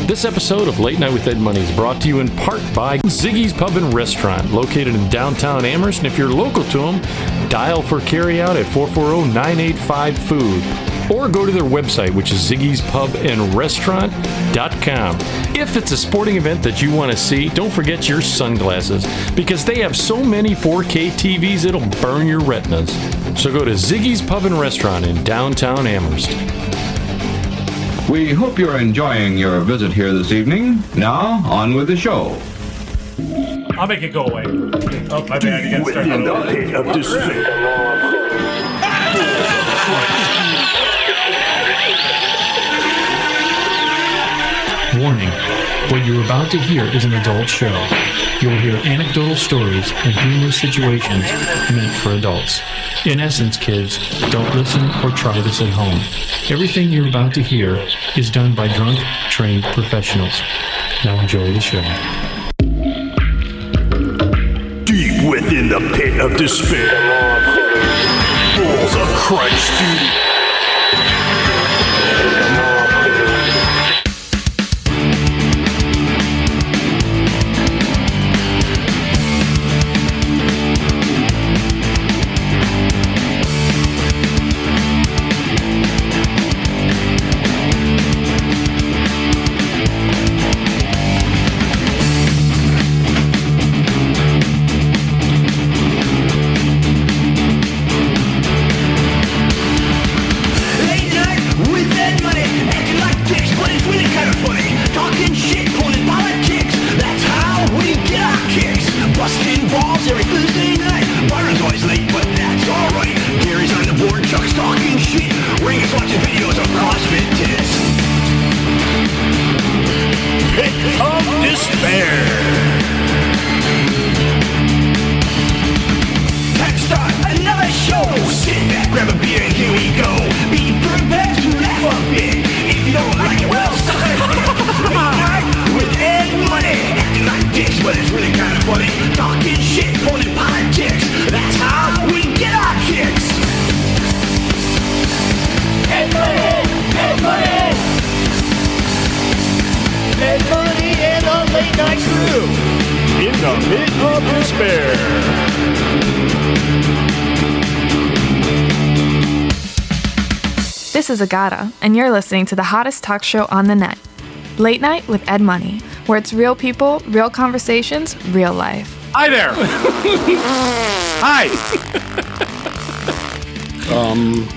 This episode of Late Night with Ed Money is brought to you in part by Ziggy's Pub and Restaurant, located in downtown Amherst. And if you're local to them, dial for carryout at 440-985-FOOD. Or go to their website, which is ziggyspubandrestaurant.com. If it's a sporting event that you want to see, don't forget your sunglasses, because they have so many 4K TVs it'll burn your retinas. So go to Ziggy's Pub and Restaurant in downtown Amherst. We hope you're enjoying your visit here this evening. Now, on with the show. I'll make it go away. Oh, my bad. You gotta start that over. Warning, what you're about to hear is an adult show. You'll hear anecdotal stories and humorous situations meant for adults. In essence, kids, don't listen or try this at home. Everything you're about to hear is done by drunk, trained professionals. Now enjoy the show. Deep within the pit of despair, balls of Christ, dude. This is Agata, and you're listening to the hottest talk show on the net, Late Night with Ed Money, where it's real people, real conversations, real life. Hi there. Hi.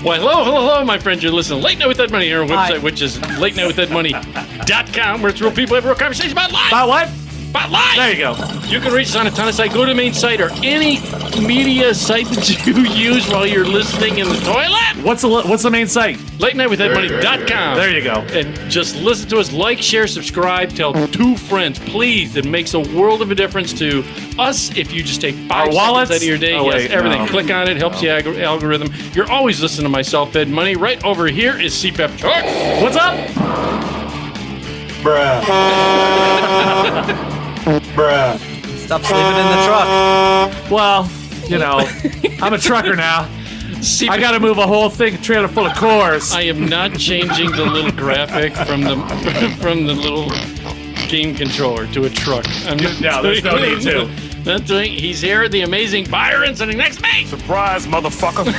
Well, hello, my friends. You're listening to Late Night with Ed Money, our website, which is latenightwithedmoney.com, where it's real people have real conversations about life. About what? About life. There you go. You can reach us on a ton of sites. Go to the main site or any media site that you use while you're listening in the toilet. What's the main site? LateNightWithEdMoney.com. There you go. And just listen to us. Like, share, subscribe. Tell 2 friends, please. It makes a world of a difference to us if you just take 5 seconds out of your day. Everything. No. Click on it. Helps the algorithm. You're always listening to myself, Ed Money. Right over here is CPAP Chuck. What's up? Bruh. Bruh. Stop sleeping in the truck. Well, you know, I'm a trucker now. I got to move a whole trailer full of cores. I am not changing the little graphic from the little game controller to a truck. No, there's no need to. Not doing. He's here, the amazing Byron, sitting next to me. Surprise, motherfucker.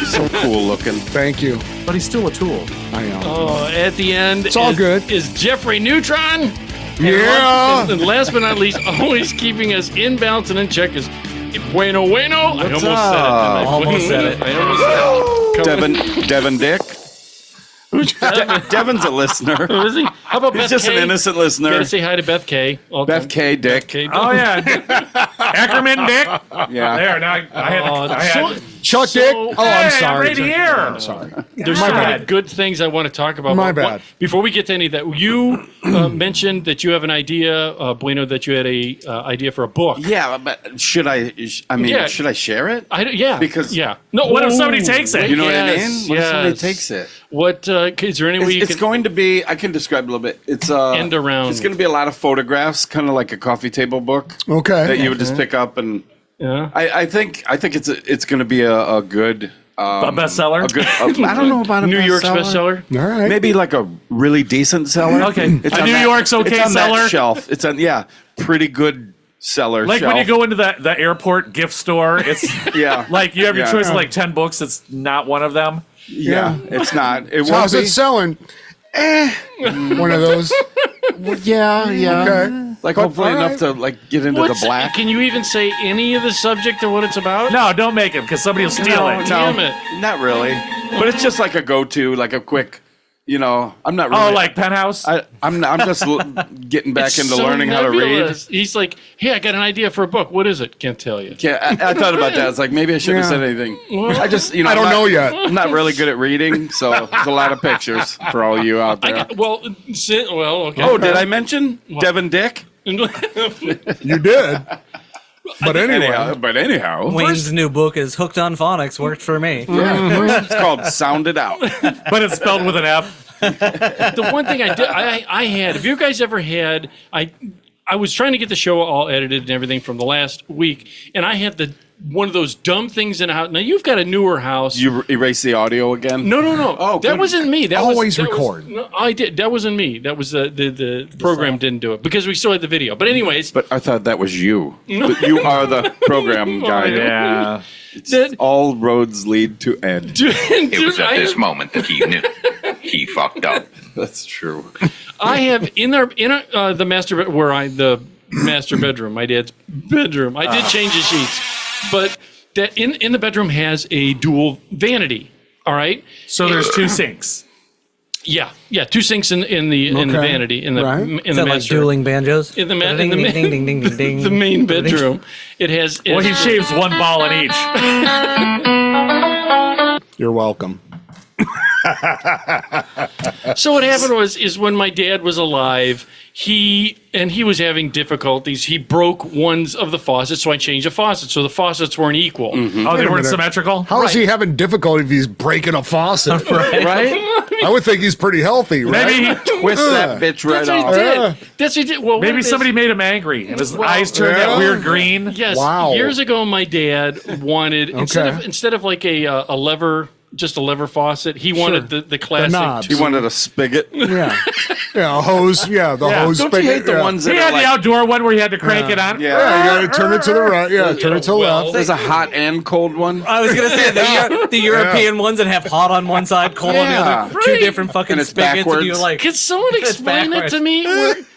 So cool looking. Thank you. But he's still a tool. I know. Oh, at the end, it's all good. Is Jeffrey Neutron? Yeah. And last but not least, always keeping us in balance and in check is Bueno. What's I almost said it. Devin Dick. Devin's a listener. Who is he? How about He's Beth just K? an innocent listener. Gotta say hi to Beth K. Beth K. Dick. Oh, yeah. Ackerman Dick. Yeah. There, now I had Chuck Dick. Oh, I'm sorry. I'm right here. I'm sorry. There's so many good things I want to talk about. My bad. Before we get to any of that, you mentioned that you have an idea, Bueno, that you had a idea for a book. Yeah, but should I share it? Yeah. Because no. What if somebody takes it? You know what I mean? What if somebody takes it? What is there any way you it's can? going to be. I can describe a little bit. It's end around. It's going to be a lot of photographs, kind of like a coffee table book. Okay. That you would just pick up and. Yeah. I think it's going to be a good A bestseller? I don't know about a New York's bestseller. All right. Maybe like a really decent seller. Okay. It's A on New York's okay it's on seller? That shelf. It's on pretty good seller. Like shelf. when you go into the airport gift store, it's like you have your choice of like 10 books. It's not one of them. Yeah, it's not. It So won't how's be. it selling? One of those. Yeah. Okay. Like But, hopefully all enough right. to like get into the black. Can you even say any of the subject or what it's about? No, don't make it because somebody will steal it. Damn it. Not really. But it's just like a go-to, like a quick. I'm not really. Oh, like Penthouse? I'm just getting back It's into so learning how to read. nebulous. He's like, hey, I got an idea for a book. What is it? Can't tell you. Yeah, I thought about that. It's like maybe I shouldn't have said anything. I just, I don't know yet. I'm not really good at reading, so there's a lot of pictures for all you out there. Okay. Oh, did I mention Devin Dick? You did. But anyhow. Wayne's new book is Hooked on Phonics. Worked for me. It's called Sound It Out. But it's spelled with an F. The one thing I did, I had. Have you guys ever had? I was trying to get the show all edited and everything from the last week, and I had one of those dumb things in a house. Now you've got a newer house. You erase the audio again? No. Oh, that good. wasn't me. That Always was, record. No, I did. That wasn't me. That was the program didn't do it because we still had the video. But anyways, But I thought that was you. But you are the program guy. Yeah. All roads lead to Ed. It was at this moment that he knew he fucked up. That's true. I have the master bedroom, my dad's bedroom. I did change the sheets, but that in the bedroom has a dual vanity. All right. So there's 2 sinks. Yeah, 2 sinks in the vanity in the Right. in Is the that like master dueling banjos? in the Ding, ding, ding, ding, ding, ding, ding. the main bedroom. It has. Well, he shaves one ball in each. You're welcome. So what happened is when my dad was alive, he was having difficulties. He broke one of the faucets, so I changed the faucet. So the faucets weren't equal. Oh, they weren't symmetrical? How is he having difficulty if he's breaking a faucet? Right? I would think he's pretty healthy, right? Maybe Twist that bitch right That's what off. he did. That's what he did. Well, maybe what it is- somebody made him angry and his eyes turned that weird green. Yes. Wow. Years ago, my dad wanted instead of like a lever, just a lever faucet, he wanted the classic. knobs. He wanted a spigot. Yeah. Yeah, a hose. Yeah, the hose Don't you spigot. hate the yeah. ones He that had are the like, outdoor one where you had to crank it on. Yeah, you gotta turn it to the right. Yeah, turn it to the Well, left. there's a hot and cold one? I was gonna say the European ones that have hot on one side, cold on the other. Right. Two different fucking And it's spigots, and backwards. you like. Could someone explain it backwards. to me?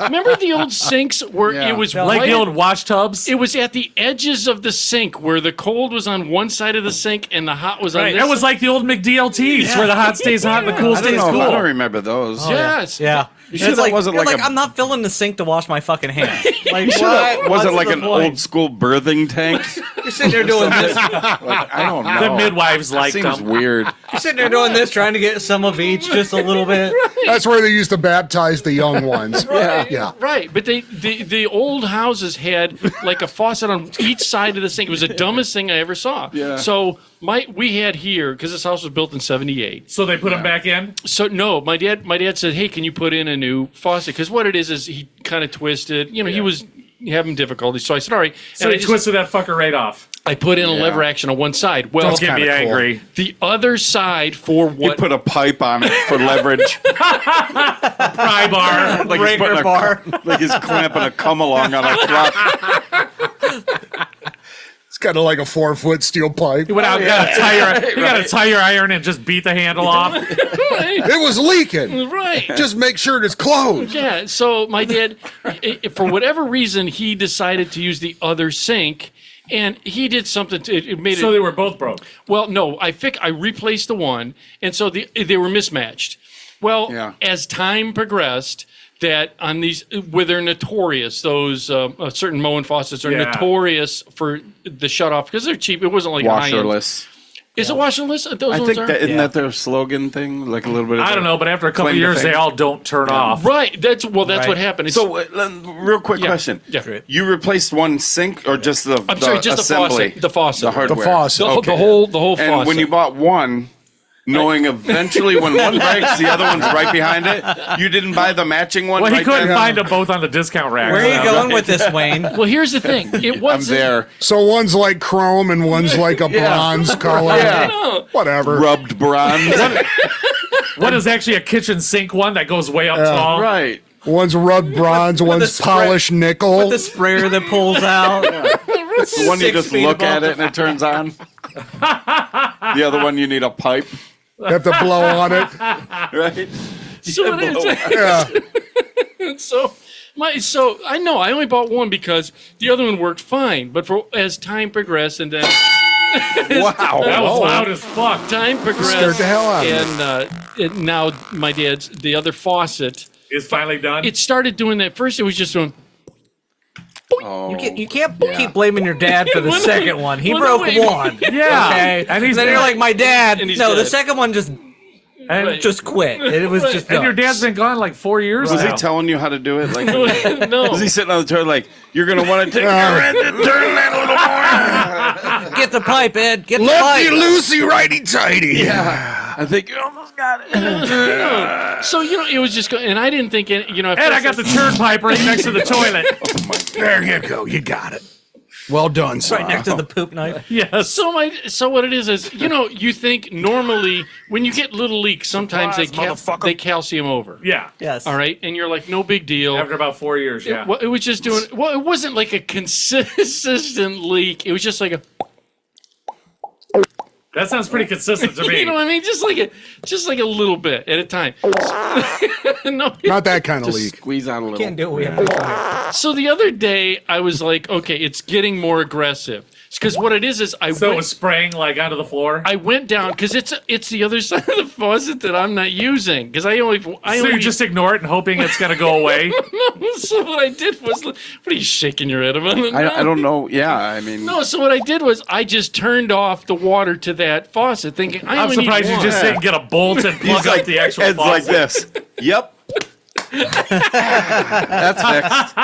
Remember the old sinks where it was Like right the old wash tubs. It was at the edges of the sink where the cold was on one side of the sink and the hot was on Right. this. It was like the old McDLTs where the hot stays hot and the cool stays I cool. don't remember those. yes. Yeah. sure It's that like, wasn't you're like like, a- I'm not filling the sink to wash my fucking hands. Like, Sure, that what? wasn't What's like the an point? old school birthing tank. You're sitting there doing this. Like, I don't know. The midwives That liked seems them. weird. You're sitting there doing this, trying to get some of each, just a little bit. That's where they used to baptize the young ones. Yeah. Right, but the old houses had like a faucet on each side of the sink. It was the dumbest thing I ever saw. Yeah. So we had here because this house was built in '78. So they put them back in? So no, my dad said, "Hey, can you put in a new faucet?" Because what it is he kind of twisted. He was having difficulties. So I said, "All right." So they twisted that fucker right off. I put in a lever action on one side. Well, Don't get me angry. the other side for You what? put a pipe on it for leverage. Pry bar. Like he's, putting like he's clamping a come along on a truck. It's kind of like a 4-foot steel pipe. He went out and got a tire iron and just beat the handle off. It was leaking. Right. Just make sure it's closed. Yeah, so my dad, for whatever reason, he decided to use the other sink, and he did something to it. Made So it. they were both broke. Well, no, I replaced the one, and so they were mismatched. Well, Yeah. as time progressed, that on these where they're notorious, those certain Moen faucets are Yeah. notorious for the shut off because they're cheap. It wasn't like a high-end. Washerless. Is it washerless? Those I ones think are? that isn't that their slogan thing? Like a little bit of I don't know, but after a couple claim to years, fame. they all don't turn off. Right. That's what Right. happened. It's, So, real quick Yeah. question. Yeah. You replaced one sink or just the I'm sorry, just assembly? the faucet. The faucet. The hardware. The faucet. the Okay. whole And faucet. when you bought one, knowing eventually when one breaks, the other one's right behind it. You didn't buy the matching one. Well, he right couldn't there? find them both on the discount rack. Where are you going with this, Wayne? Well, here's the thing. It I'm wasn't. there. So one's like chrome and one's like a bronze color. Yeah. Whatever. Rubbed bronze. What is actually a kitchen sink one that goes way up tall? Right. One's rubbed bronze, one's spray- polished nickel. With the sprayer that pulls out. The one you 6 just feet look above at it and it turns on. The other one you need a pipe. You have to blow on it. Right. So what is it? Yeah. So I know I only bought one because the other one worked fine. But as time progressed and then Wow. That was loud as fuck. time progressed, Scared the hell out of me. and now my dad's the other faucet. Is finally done. It started doing that. First, it was just doing. You can't keep blaming your dad for the Well, no, second one. He well, no, broke wait. one. Yeah. Okay. And he's then dead. you're like, my dad. And he's No, the dead. second one just and, just quit. It was just and your done. dad's been gone like 4 years Was now. he telling you how to do it? Like, No. was he sitting on the toilet like, you're going to want to take your end and turn that a little more? Get the pipe, Ed. Get the Lefty pipe. loosey, righty tighty. Yeah. I think you almost got it. So it was just, and I didn't think it. At Ed, I first got the turnpipe right next to the toilet. There you go. You got it. Well done, son. Right next to the poop knife. Yes. So what it is you think normally when you get little leaks, sometimes they calcium over. Yeah. Yes. All right, and you're like, no big deal. After about 4 years, yeah. Well, it was just doing. Well, it wasn't like a consistent leak. It was just like a. That sounds pretty consistent to me. You know what I mean? Just like a little bit at a time. No, Not that kind of Just leak. squeeze out a little. Can't do it. We have to. So the other day, I was like, okay, it's getting more aggressive. Because what it is I So it went, was spraying like onto the floor? I went down because it's the other side of the faucet that I'm not using because I so only you just ignore it and hoping it's going to go away? So what I did was, what are you shaking your head about? I don't know. Yeah, I mean. No, so what I did was I just turned off the water to that faucet, thinking I I'm only need surprised you one. just didn't get a bolt and plug He's up like, the actual Ed's like faucet. this. Yep. That's fixed.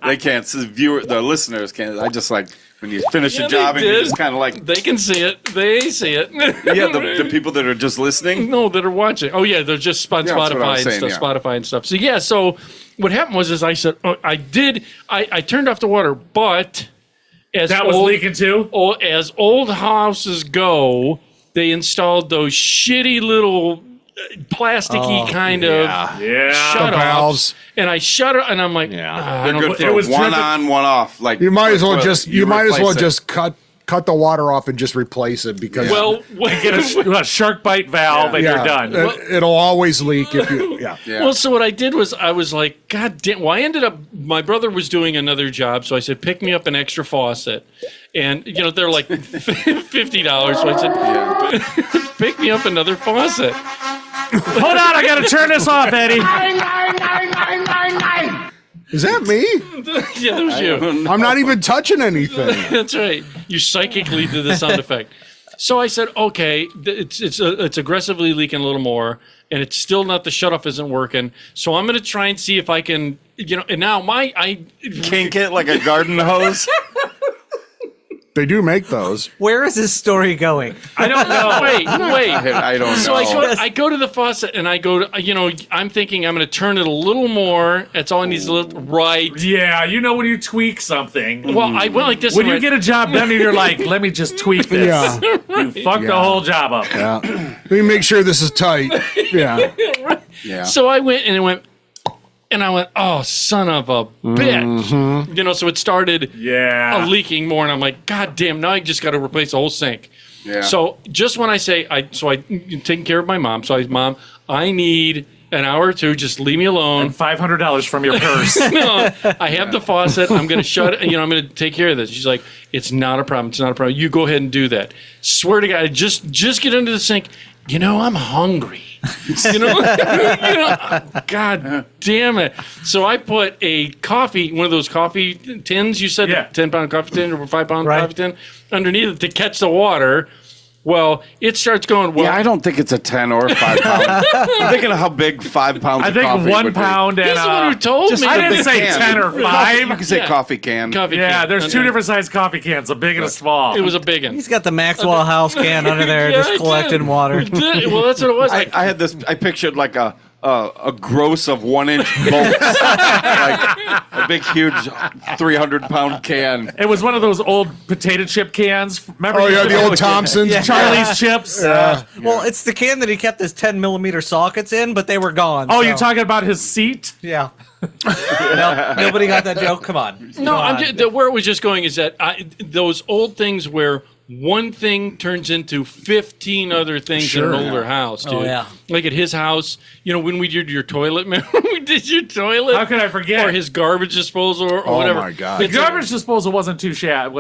They can't. The listeners can't. I just like when you finish Yeah, a job they and you did. just kind of like. They can see it. They see it. Yeah, the people that are just listening. No, that are watching. Oh yeah, they're just on Yeah, that's what I Spotify was and saying, stuff. yeah. Spotify and stuff. So yeah, so what happened was I said I turned off the water, but as That was leaking too? As old houses go, they installed those shitty little plasticky kind of Yeah. shut valves. and I shut it, and I'm like, They're I good don't, for was one dripping- on, one off. Like You might as well toilet. just replace it. cut the water off and just replace it because well, Get a shark bite valve and yeah, you're done. it'll always leak if you Yeah. Well, so what I did was I was like, God damn. Well, I ended up, my brother was doing another job. So I said, pick me up an extra faucet. And, they're like $50. So I said, pick me up another faucet. Hold on, I got to turn this off, Eddie. Is that me? Yeah, that was you. I'm not even touching anything. That's right. You psychically did the sound effect. So I said, okay, it's aggressively leaking a little more, and it's still not, the shutoff isn't working. So I'm going to try and see if I can, and now Kink it like a garden hose. They do make those. Where is this story going? I don't know. Wait. I don't know. So I go to the faucet and I go to, I'm thinking I'm going to turn it a little more. That's all it needs, a little right. Yeah, when you tweak something. Well, I went like this. When and you went, get a job done and you're like, let me just tweak this. Yeah. You fuck the whole job up. Yeah. Let me make sure this is tight. Yeah. Yeah. So I went, oh, son of a bitch. So it started leaking more, and I'm like, God damn, now I just got to replace the whole sink. Yeah. So just when I say, I taking care of my mom, so Mom, I need an hour or two, just leave me alone. And $500 from your purse. No, I have the faucet. I'm going to shut it. I'm going to take care of this. She's like, it's not a problem. It's not a problem. You go ahead and do that. Swear to God, just get into the sink. I'm hungry. God damn it. So I put one of those coffee tins, you said, 10-pound coffee tin or 5-pound coffee tin, underneath it to catch the water. Well, it starts going. Well, Yeah, I don't think it's a 10 or 5 pound. I'm thinking of how big 5 pounds I of think coffee 1 would be. pound and he's the one who told Just me. I the didn't big say can. 10 or You 5. can say Yeah. coffee can. Coffee Yeah, can. there's two Okay. different sized coffee cans, a big and a small. It was a big one. He's got the Maxwell House can under there, Yeah, I just did. collecting water. I did. Well, that's what it was. Like, I had this. I pictured like a gross of 1 inch bolts, like a big, huge 300-pound can. It was one of those old potato chip cans. Remember? Oh yeah, the old Thompsons. Charlie's chips. Well, it's the can that he kept his 10mm sockets in, but they were gone. Oh, so- you're talking about his seat? Yeah. No, nobody got that joke. Come on. no, where it was just going is that those old things where one thing turns into 15 other things in an older house, dude. Oh, yeah. Like at his house, when we did your toilet, remember we did your toilet? How could I forget? Or his garbage disposal or Oh, whatever. my God. The It's garbage disposal wasn't too bad.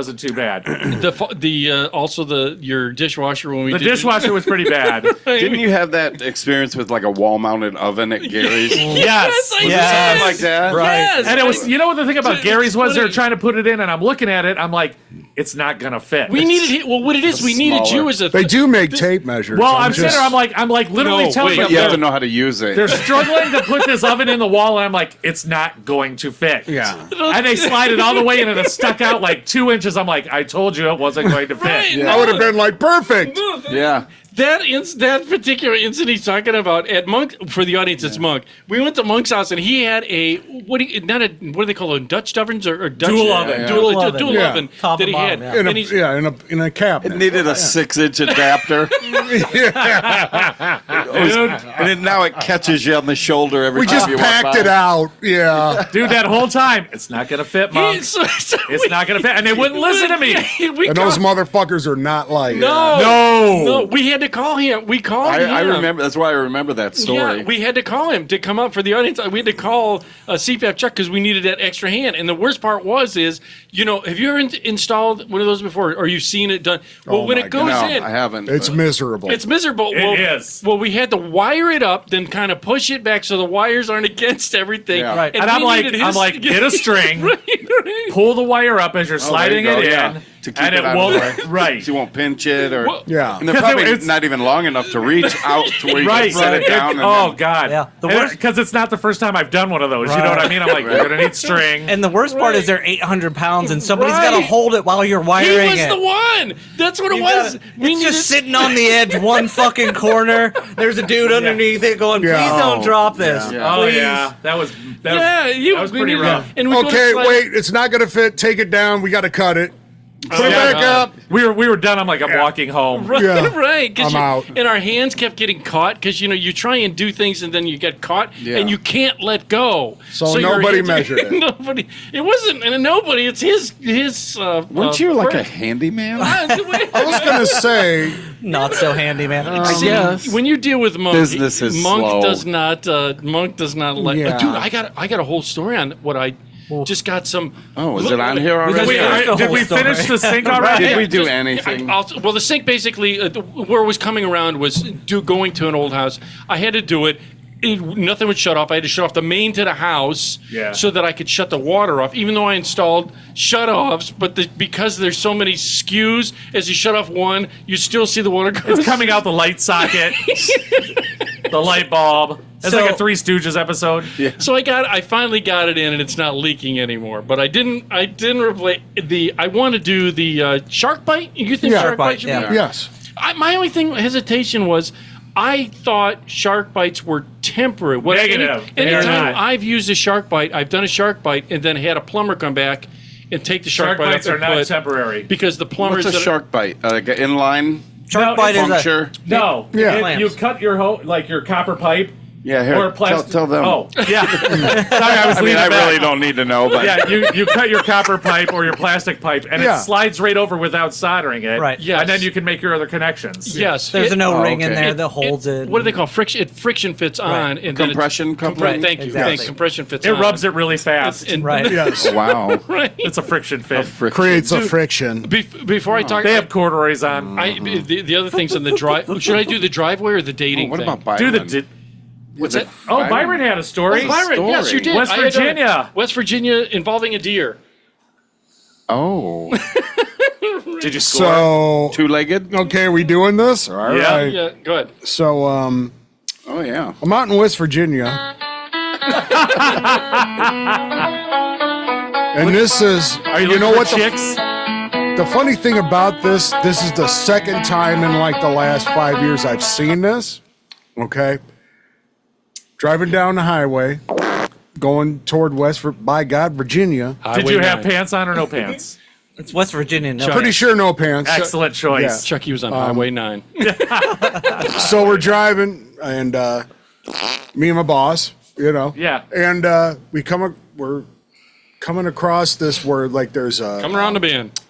your dishwasher when we The did dishwasher was pretty bad. Didn't you have that experience with like a wall-mounted oven at Gary's? Yes. Something like that. Right. Yes, And it was, you know what the thing about It's Gary's was? They were funny. trying to put it in, and I'm looking at it. I'm like, it's not gonna fit. We needed what it is. We needed smaller. you as a. They do make tape measures. Well, I'm sitting there. I'm like literally No, telling wait, them You have to they're, know how to use it. they're struggling to put this oven in the wall, and I'm like, it's not going to fit. Yeah. And they slide it all the way in, and it stuck out like 2 inches. I'm like, I told you it wasn't going to fit. Right. I would have been like, perfect. Yeah. That particular incident he's talking about at Monk, for the audience, it's Monk. We went to Monk's house and he had what do they call them, Dutch ovens or Dutch Dual oven. dual Yeah. oven Top that and he had. bottom, In And he's, in a cabinet. It needed a 6-inch adapter. And now it catches you on the shoulder every We time just you walk packed by. it out. Yeah. Dude, that whole time, it's not gonna fit, Mom. It's not gonna fit, and they wouldn't listen to me. And those motherfuckers are not light. No, we had to call him. We called him. I remember. That's why I remember that story. Yeah, we had to call him to come up for the audience. We had to call CPAP Chuck because we needed that extra hand. And the worst part have you ever installed one of those before, or you've seen it done? Well, Oh when my it goes no, in, I haven't. It's but- miserable. it's miserable. It is. Well, we had to wire it up, then kind of push it back so the wires aren't against everything. Yeah. Right. And we I'm like, needed his- get a string, Right. pull the wire up as you're sliding there you it go, in, yeah. To keep and it it out of won't. the way. Right. So you won't pinch it, or Yeah. and they're 'Cause probably it's- not even long enough to reach out to where you Right. can set it down. Oh and God. Yeah. The worst- Because it's not the first time I've done one of those. You know what I mean? I'm like, you're gonna need string. And the worst part is they're 800 pounds, and somebody's Right. got to hold it while you're He wiring was it. the one. That's what it You was. gotta- We it's needed- just sitting on the edge, one fucking corner. There's a dude underneath it going, "Please Yeah. don't drop this." Yeah. Oh Please. yeah, that was Yeah, that was we pretty needed- rough. And we go to Okay, slide- wait. It's not going to fit. Take it down. We got to cut it. Put it yeah. back up. We were done. I'm like, I'm walking home. Right, Yeah. right. 'Cause I'm out. And our hands kept getting caught because you try and do things and then you get caught Yeah. and you can't let go. So your nobody hands- measured it. Nobody. It wasn't and nobody. It's his. weren't you like a work. handyman? I was going to say, Not so handy, man. See, when you deal with Monk, Business is Monk slow. does not. Monk does not let. Yeah. Dude, I got a whole story on what I just got some. Oh, is it on here already? Wait, Did the we whole story. finish the sink already? Did we do Just- anything? Well, the sink basically, where it was coming around was going to an old house. I had to do it. Nothing would shut off. I had to shut off the main to the house so that I could shut the water off, even though I installed shut-offs. But because there's so many skews, as you shut off one, you still see the water go. It's coming out the light socket, the light bulb. It's So- like a Three Stooges episode. So I finally got it in, and it's not leaking anymore. But I didn't replace I want to do the shark bite. You think Yeah. shark bite should Yeah. be? yes. My only hesitation was I thought shark bites were temporary. Negative. They're Anytime not. I've used a shark bite, I've done a shark bite and then had a plumber come back and take the shark, Shark bite bites up are and not put- temporary. because the plumbers What's a that- shark bite? Like an inline Shark bite is a puncture? No, Yeah. you cut your your copper pipe. Yeah, here. Or plastic. Tell them. Oh, yeah. Sorry, I was I mean, leaning I back. really don't need to know, but Yeah, you cut your copper pipe or your plastic pipe, and Yeah. it slides right over without soldering it. Right. Yes. And then you can make your other connections. Yes, There's it- an O-ring in okay. there that holds it. What do they call friction? It friction fits on, and then Compression company? Thank you. Exactly. Thanks. Compression fits. It on. rubs it really fast. And- Right. Yes. wow. Right. It's a friction fit. Creates a friction. Before I talk, They have corduroys on. the other things in the drive. Should I do the driveway or the dating? What thing? about Byron? Do the. What's that? Oh, Byron had a story. Byron, yes, you did. West I had done it. Virginia. West Virginia involving a deer. Oh. Did you score? So, Two-legged? okay, we doing this? All right. Yeah. Yeah, go ahead. So, Oh, yeah. I'm out in West Virginia. And this is, Are you you know looking what for the, chicks? the funny thing about this is the second time in like the last 5 years I've seen this. Okay. Driving down the highway, going toward Virginia. Did you have Highway 9. pants on or no pants? It's West Virginia. No. Pretty sure no pants. Excellent choice. Chucky was on Highway 9. So we're driving, and me and my boss, Yeah. and we're coming across this where like there's a Coming around the bend.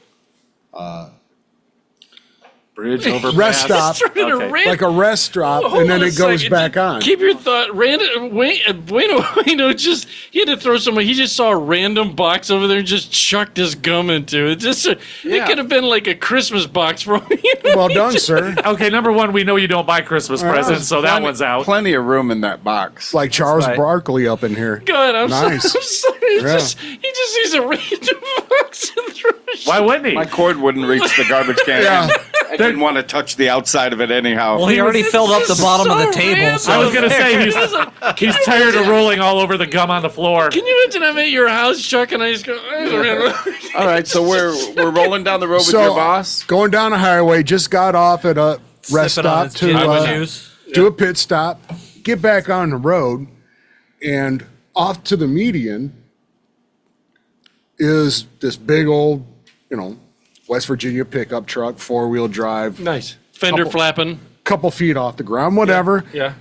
Bridge over rest pass. stop, Okay. like a rest stop, Hold and then on a it goes second. back on. Keep your thought. Bueno, just he had to throw somebody. He just saw a random box over there and just chucked his gum into it. It could have been like a Christmas box for me. Well done, sir. Okay, number one, we know you don't buy Christmas presents, so that one's out. Plenty of room in that box. Like Charles right. Barkley up in here. God, I'm Nice. so, I'm sorry. He just sees a random box and throws it. Why wouldn't he? My cord wouldn't reach the garbage can. Yeah. I didn't want to touch the outside of it anyhow. Well, he already filled up the bottom of the so table. random. So I was gonna say he's tired of rolling all over the gum on the floor. Can you imagine I'm at your house, Chuck, and I just go, "There's a random-" All right, so we're rolling down the road with So your boss. going down the highway, just got off at a rest sipping on stop his gin to juice. do a pit stop, get back on the road, and off to the median is this big old, West Virginia pickup truck, 4-wheel drive, Nice. Fender flapping. couple feet off the ground, whatever. Yeah.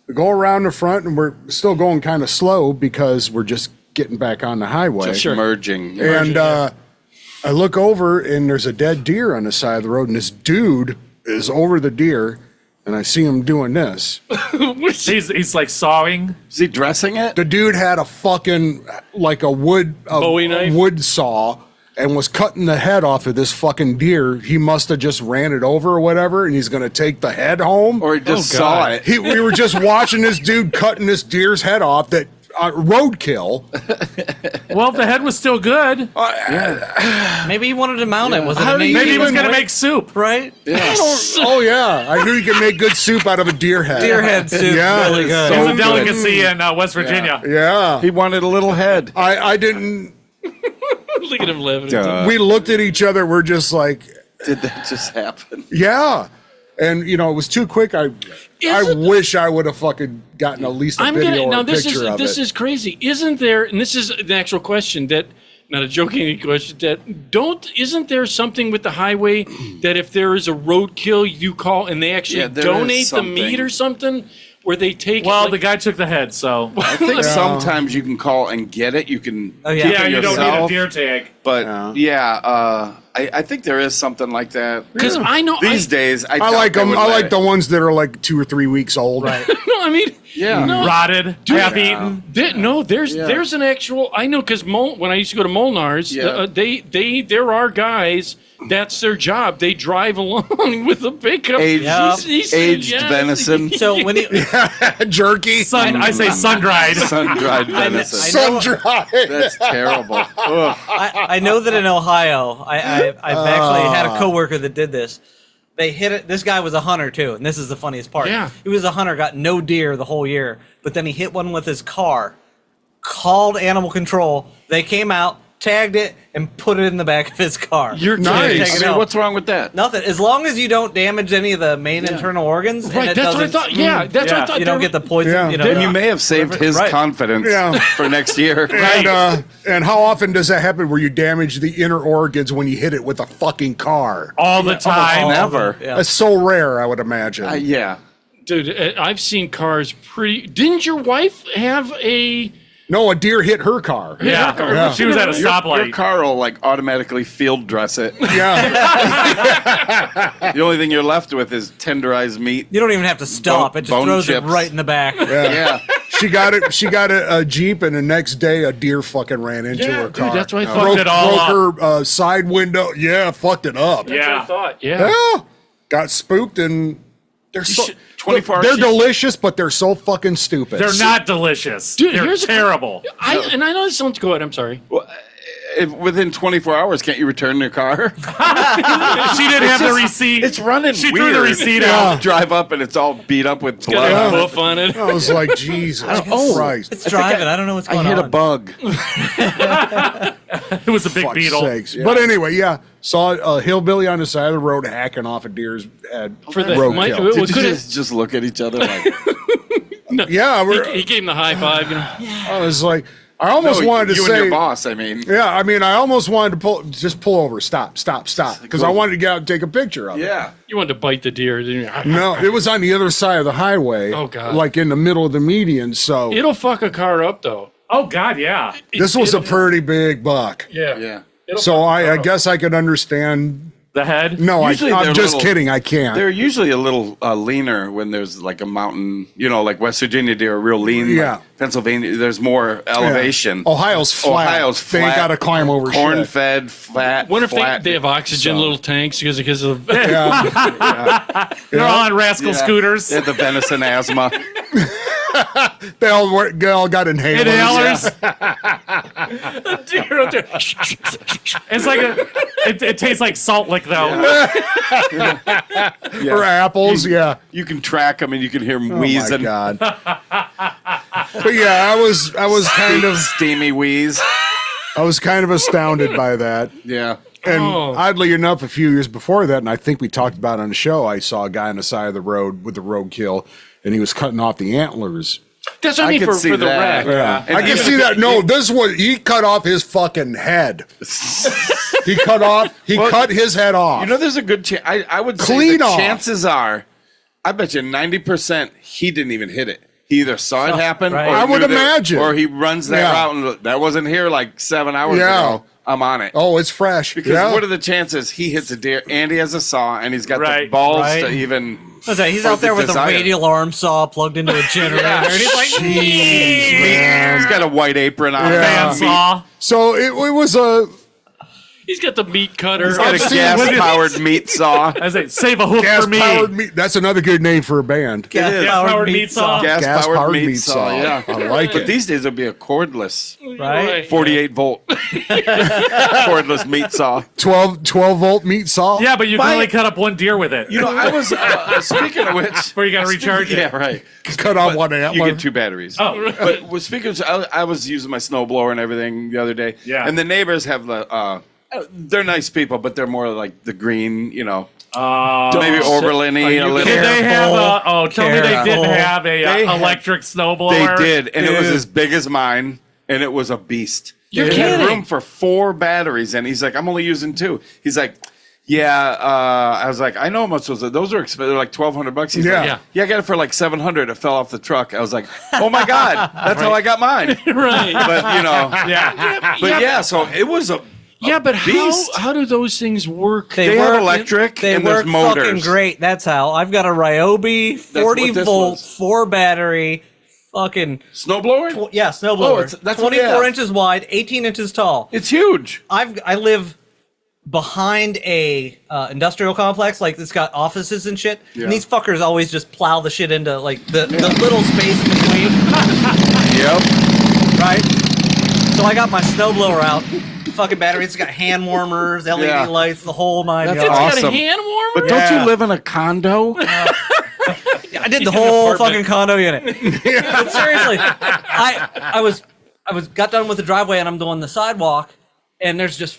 We go around the front, and we're still going kind of slow because we're just getting back on the highway. Just merging. And I look over, and there's a dead deer on the side of the road, and this dude is over the deer, and I see him doing this. He's like sawing. Is he dressing it? The dude had a fucking, like a Bowie knife? wood saw, and was cutting the head off of this fucking deer. He must have just ran it over or whatever, and he's going to take the head home. Or he just Oh, saw God. it? We were just watching this dude cutting this deer's head off that roadkill. Well, if the head was still good, Maybe he wanted to mount it. Was it How an do you maybe he was even gonna make- make soup. right? Oh yeah, I knew you could make good soup out of a deer head. Deer head soup. Yeah. Really good. It's So a delicacy in West Virginia. Yeah, He wanted a little head. I didn't. Look at him living. We looked at each other. We're just like, Did that just happen? yeah. And it was too quick. I wish I would have fucking gotten at least a video or a picture of this it. is crazy. Isn't there, and this is an actual question that, not a joking question, that isn't there something with the highway that if there is a roadkill, you call and they actually Yeah, there is donate the something. meat or something? Where they take Well, it, the guy took the head, so I think sometimes you can call and get it. You can Oh, yeah. keep yeah, it you don't need a yourself. deer tag. But I think there is something like that. because I know These days, I I doubt like they them. would I let like it. the ones that are like 2 or 3 weeks old. Right. no, I mean, Yeah. no, Rotted, half eaten. there's an actual. I know because when I used to go to Molnar's, Yeah. there are guys. That's their job. They drive along with a pickup. Aged, He said aged yes. venison, So when you, Jerky. I say sun-dried. sun-dried venison. Sun dried. That's terrible. Ugh. I know that in Ohio, I've actually had a coworker that did this. They hit it. This guy was a hunter too, and this is the funniest part. Yeah. He was a hunter, got no deer the whole year, but then he hit one with his car. Called animal control. They came out, tagged it, and put it in the back of his car. You're Nice. kidding. Take I it mean, out. what's wrong with that? Nothing. As long as you don't damage any of the main internal organs, and Right, it that's what I doesn't- thought. Yeah, that's what I thought. You don't get the poison. Yeah. You know, And you may have saved his Right. confidence Yeah. for next year. And how often does that happen where you damage the inner organs when you hit it with a fucking car? All the time. Never. Yeah. That's so rare, I would imagine. Yeah. Dude, I've seen cars pretty. Didn't your wife have a? No, a deer hit her car. Yeah. Yeah. She was at a Your stoplight. car will automatically field dress it. Yeah. The only thing you're left with is tenderized meat. You don't even have to stop. It just Bone throws chips. it right in the back. Yeah. She got it. She got a Jeep, and the next day a deer fucking ran into her dude, car. that's what I thought. Fucked it all broke her side window. Yeah, fucked it up. That's what I Yeah. thought. Yeah. Yeah. Got spooked, and they're so 24 they're hours. delicious, but they're so fucking stupid. They're not delicious. Dude, They're here's the- terrible. I know this sounds good. I'm sorry. Well, within 24 hours, can't you return your car? She didn't have the receipt. It's running She weird. threw the receipt out. Drive up and it's all beat up with Got blood. a hoof on it. I was like, Jesus Christ. It's driving. I don't know what's going I hit on. a bug. It was a big Fuck's beetle. sakes. But anyway, yeah, saw a hillbilly on the side of the road hacking off a deer's head. For the Mike, roadkill. Did you could just look at each other like, Yeah, he gave him the high five. You know? I was like, I almost no, wanted to you say, and your boss, I mean. yeah, I mean, I almost wanted to pull over, stop, because I wanted to get out and take a picture of it. Yeah. You wanted to bite the deer, didn't you? No, it was on the other side of the highway. Oh, God. Like in the middle of the median. So It'll fuck a car up, though. Oh God, yeah. this was a pretty big buck. Yeah. Yeah. So I guess I could understand. The head. No, Usually they're I'm just little- kidding. I can't. They're usually a little leaner when there's like a mountain, like West Virginia deer are real lean. Yeah. Like Pennsylvania, there's more elevation. Ohio's flat. Ohio's They ain't flat. gotta climb over shit. Corn-fed, flat. Wonder if flat. they have oxygen So- little tanks because of Yeah. They're all on rascal Yeah. scooters. They have the venison asthma. they all got inhalers. Inhalers. deer up there. It's like it tastes like salt lick though. Or apples. Yeah. You can track them and you can hear them Oh my wheezing. God. But yeah, I was kind of Steamy wheeze. astounded by that. Yeah. And oddly enough, a few years before that, and I think we talked about it on the show, I saw a guy on the side of the road with the roadkill, and he was cutting off the antlers. That's what I mean could for see the that. rack. Yeah, And I can even see if that. No, this was he cut off his fucking head. He cut his head off. There's a good chance. I would Clean say the off. chances are, I bet you 90% he didn't even hit it. He either saw it happen, right. or I would knew that- imagine. or he runs that Yeah. route and that wasn't here like 7 hours Yeah. ago. I'm on it. Oh, it's fresh. Because yeah. what are the chances he hits a deer and he has a saw and he's got the Right, balls right. to even. He's for out there the with desire. a radial arm saw plugged into a generator. And he's like, He's got a white apron on. Yeah. Bandsaw. So it was a He's got the meat cutter. He's got I've a seen- gas-powered meat saw. I say save a hoof for me. gas-powered meat. That's another good name for a band. Gas-powered meat saw. Gas-powered meat saw. Yeah, I like But it. these days it'll be a cordless, right? 48 volt cordless meat saw. 12 volt meat saw. Yeah, but you can My- only cut up one deer with it. I was speaking of which. Where you gotta recharge it. Yeah, right. Cut off one You antler. get 2 batteries. Oh. But with speakers, I was using my snowblower and everything the other day. Yeah. And the neighbors have the. They're nice people, but they're more like the green, maybe Oberlin-y a little. Did they have a? Tell me they Careful. didn't have a They had- electric They snowblower. did, and it was as big as mine, and it was a beast. You're It had kidding. room for 4 batteries, and he's like, "I'm only using 2." He's like, "Yeah." I was like, "I know how much those are. Those are expensive. They're like $1,200." He's Yeah. like, "Yeah, I got it for like $700. It fell off the truck." I was like, "Oh my god, that's how I got mine." Right. But Yeah. so it was a Yeah, but beast. how do those things work? They have electric They and there's work motors. fucking great. That's how. I've got a Ryobi 40 what this volt, was. 4 battery, fucking Snowblower? snowblower. that's what- 24 yeah. inches wide, 18 inches tall. It's huge. I live behind a industrial complex, like it's got offices and shit. Yeah. And these fuckers always just plow the shit into like the little space between. Yep. Right? So I got my snowblower out. Fucking batteries. It's got hand warmers, LED Yeah. lights, the whole 9 That's yards. It's got a awesome. hand warmer? But don't you live in a condo? I did the whole fucking condo unit. But seriously, I got done with the driveway and I'm doing the sidewalk, and there's just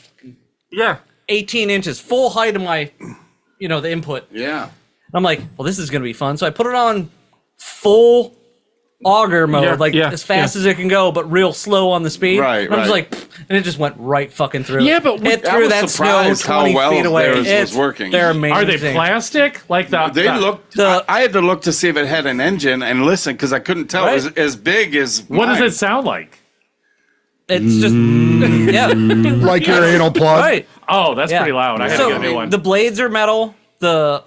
Yeah. 18 inches, full height of my, the input. Yeah. And I'm like, well, this is gonna be fun. So I put it on full auger mode, as fast as it can go, but real slow on the speed. Right, And I'm just right. like, and it just went right fucking through. Yeah, but it I threw was that snow surprised how 20 well feet away. theirs was It's- working. They're amazing. Are they plastic? Like the? They looked. I had to look to see if it had an engine and listen because I couldn't tell. It was as big as. What does mine. it sound like? It's just yeah, Like your anal plug. right. Oh, that's Yeah. pretty loud. I gotta So get a new one. the blades are metal. The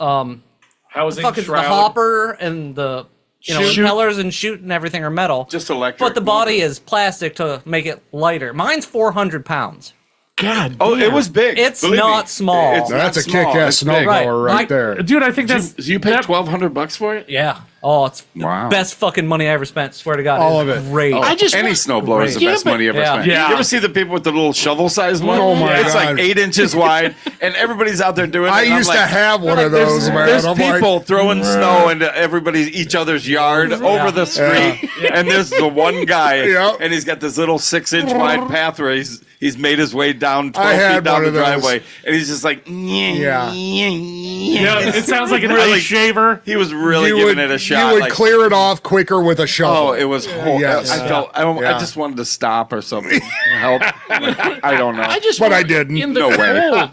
Housing fucking the shroud. hopper and the Chute. impellers and chute and everything are metal. Just electric. But the body motor. is plastic to make it lighter. Mine's 400 pounds. God. Oh, it was big. It's Believe not me. small. It's That's not a small. kick-ass It's big. snowblower right Right. there. Dude, I think that's. So you paid $1,200 for it? Yeah. Oh, it's Wow. the best fucking money I ever spent. Swear to God, All it's of it. great. Oh, I just any want- snowblower is the Yeah, best but- money you ever Yeah. spent. Yeah. You ever see the people with the little shovel-sized one? Oh, my It's God. like 8 inches wide, and everybody's out there doing it. I and I'm used like, to have one of those, man. There's I'm people like, throwing snow into each other's yard over the street, and there's the one guy, Yep. and he's got this little 6-inch wide path where he's made his way down 12 I had feet down one the of those. driveway, and he's just like, Yeah. Yeah, it sounds like an Really- ice shaver. he was really giving it a shot. You would like, clear it off quicker with a shovel. oh, it was horrible. Yes. I felt I Yeah. just wanted to stop or something. Help. I don't know. I just But I wonder, didn't. In the No way.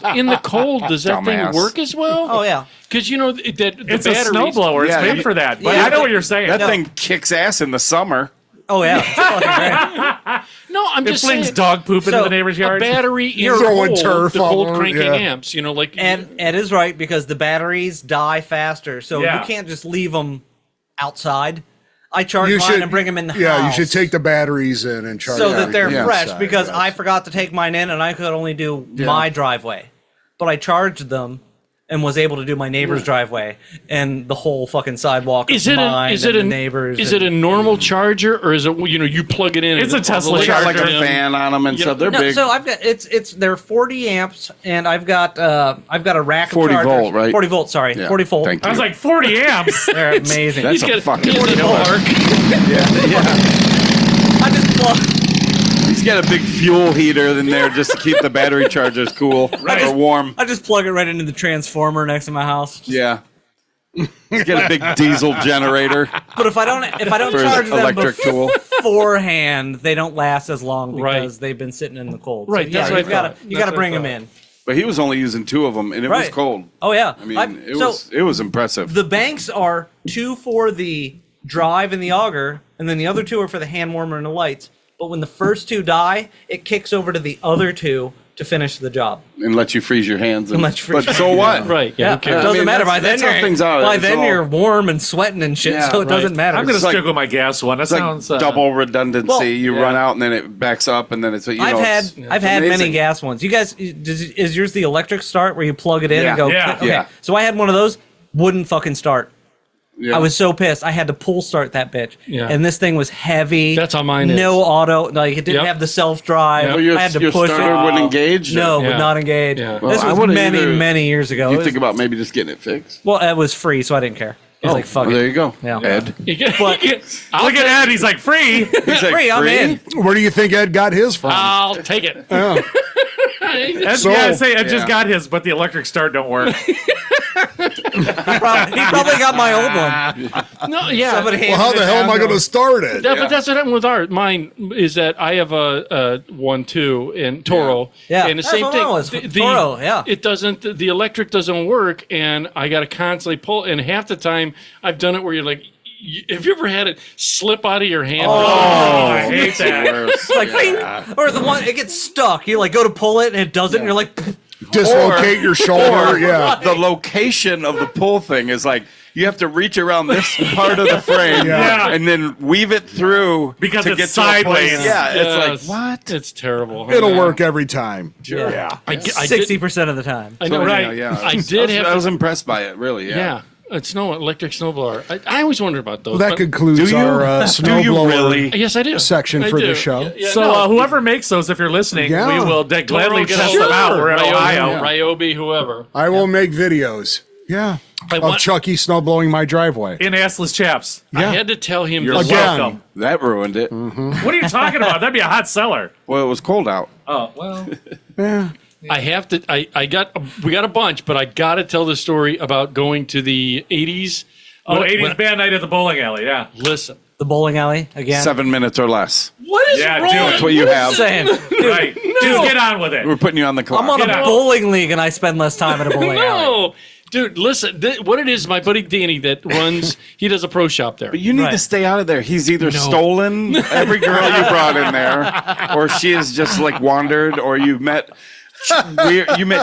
cold, in the cold, does that Dumbass. thing work as well? Oh yeah. Because you know that the It's a batteries. snowblower. It's Yeah, made you- for that. But yeah, I know what you're saying. That thing kicks ass in the summer. Oh yeah. It's fucking great. No, I'm It just flings saying. dog poop into So, the neighbor's A yard. battery in You're the throwing cold, turf the all cold over, cranking yeah. amps. You know, like And Ed is right because the batteries die faster, so Yeah. you can't just leave them outside. I charge You mine should and bring them in the house. Yeah, you should take the batteries in and charge so them that they're Yeah. fresh inside, because yes. I forgot to take mine in and I could only do my driveway. But I charged them and was able to do my neighbor's driveway and the whole fucking sidewalk is of it mine is it and a the neighbors. Is it a normal charger or is it you plug it in? It's and a Tesla the They got like a charger in? fan on them and You stuff. They're no, big. so I've got they're 40 amps and I've got a rack of 40 chargers. volt, right? 40 volt, sorry. Yeah, 40 volt. thank I was you. like 40 amps. They're amazing. That's He's a got fucking he's got killer. an arc. I just plug He's got a big fuel heater in there just to keep the battery chargers cool or warm. I just plug it right into the transformer next to my house. Yeah. He's got a big diesel generator But if I don't for charge his them electric tool. beforehand, they don't last as long because Right. they've been sitting in the cold. Right, So, that's yeah, what I you gotta thought. you gotta That's bring what I them in. But he was only using 2 of them, and it was Right. cold. Oh yeah. I mean, it was impressive. The banks are 2 for the drive and the auger, and then the other 2 are for the hand warmer and the lights. But when the first 2 die, it kicks over to the other 2 to finish the job. and let you freeze your hands. And let you freeze but your so what? Right. Yeah, who it cares? doesn't matter. By that's then, how you're, things are. by It's then all- you're warm and sweating and shit, Yeah, so it doesn't matter. I'm going to like- stick with my gas one. That It's like sounds double redundancy. well, you yeah. run out and then it backs up, and then it's I've had many amazing. gas ones. You guys, is yours the electric start where you plug it in Yeah. and go? Yeah. click? Okay. Yeah. So I had one of those, wouldn't fucking start. Yeah. I was so pissed. I had to pull start that bitch. Yeah. And this thing was heavy. That's how mine is. No auto. Like it didn't Yep. have the self drive. Yep. Well, your I had to your push starter it. wouldn't engage. No, Yeah. would not engage. Yeah. Well, This I was would've many, either- many years ago. You It was- think about maybe just getting it fixed. well, it was free, so I didn't care. I was like, fuck well, it. there you go, Yeah. Ed. But- I'll Look at Ed. He's like, free. He's like, free, I'm in. Where do you think Ed got his from? I'll take it. Ed, So- yeah, say Ed Yeah. just got his, but the electric start don't work. He probably got my old one. No, yeah. Somebody Well, how handed the it hell am down I going to him. start it? Yeah, but that's what happened with mine is that I have a one too in Toro. Yeah. And the That's same what thing. mine was. Toro, yeah. It doesn't. The electric doesn't work, and I got to constantly pull. And half the time, I've done it where you're like, have you ever had it slip out of your hand? Oh, I hate that. It's like, bing, or the one, it gets stuck. You like go to pull it and it doesn't. And you're like, Dislocate your shoulder. Yeah. The location of the pull thing is like you have to reach around this part of the frame Yeah. and then weave it through Because to it's get to a place. sideways. Yeah, Yes. it's like what? It's terrible. It'll work every time. yeah, I did. 60% of the time. I know, So, right? Yeah, I did have. I was impressed by it. Really. yeah. It's no electric snowblower. I always wondered about those. Well, that but- concludes Do you? our Do you snowblower really? Yes, I do. section I for do. the show. Yeah, So no. whoever makes those, if you're listening, Yeah. we will gladly Toro, test sure. them out. We're in Ryobi, Ohio. Ryobi, whoever. I will make videos. Yeah. I Of want- Chucky snow blowing my driveway. In assless chaps. I Yeah. had to tell him You're this. Again. welcome. That ruined it. What are you talking about? That'd be a hot seller. Well, it was cold out. Oh, well. Yeah. I have to. We got a bunch, but I got to tell the story about going to the 80s. Oh, When- 80s when- band night at the bowling alley, yeah. Listen, The bowling alley again. 7 minutes or less. what is Yeah, wrong? dude. That's what you have. Saying, Right. Just get on with it. We're putting you on the clock. I'm on Get a out. bowling league and I spend less time at a bowling alley. No, dude. Listen, what it is, my buddy Danny that runs. He does a pro shop there. But you need Right. to stay out of there. He's either stolen every girl you brought in there, or she has just like wandered, or you met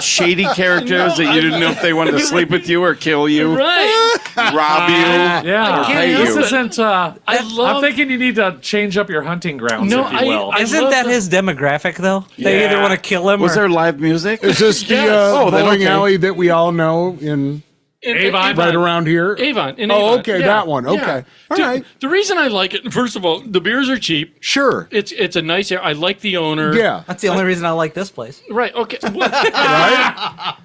shady characters that you didn't know if they wanted to sleep with you or kill you, Right. rob you. Yeah. Or pay This you. isn't, I love. I'm thinking you need to change up your hunting grounds, No, if you will. I Isn't love that the- his demographic though? They Yeah. either want to kill him Was or there live music? Is this the Yes. Oh, then bowling okay. alley that we all know in Avon. Right around here. Avon. In Oh, Avon. okay, Yeah. that one. Okay. Yeah. All Dude, right. The reason I like it, first of all, the beers are cheap. Sure. It's a nice area. I like the owner. Yeah. That's the only reason I like this place. Right. Okay. Well, Right?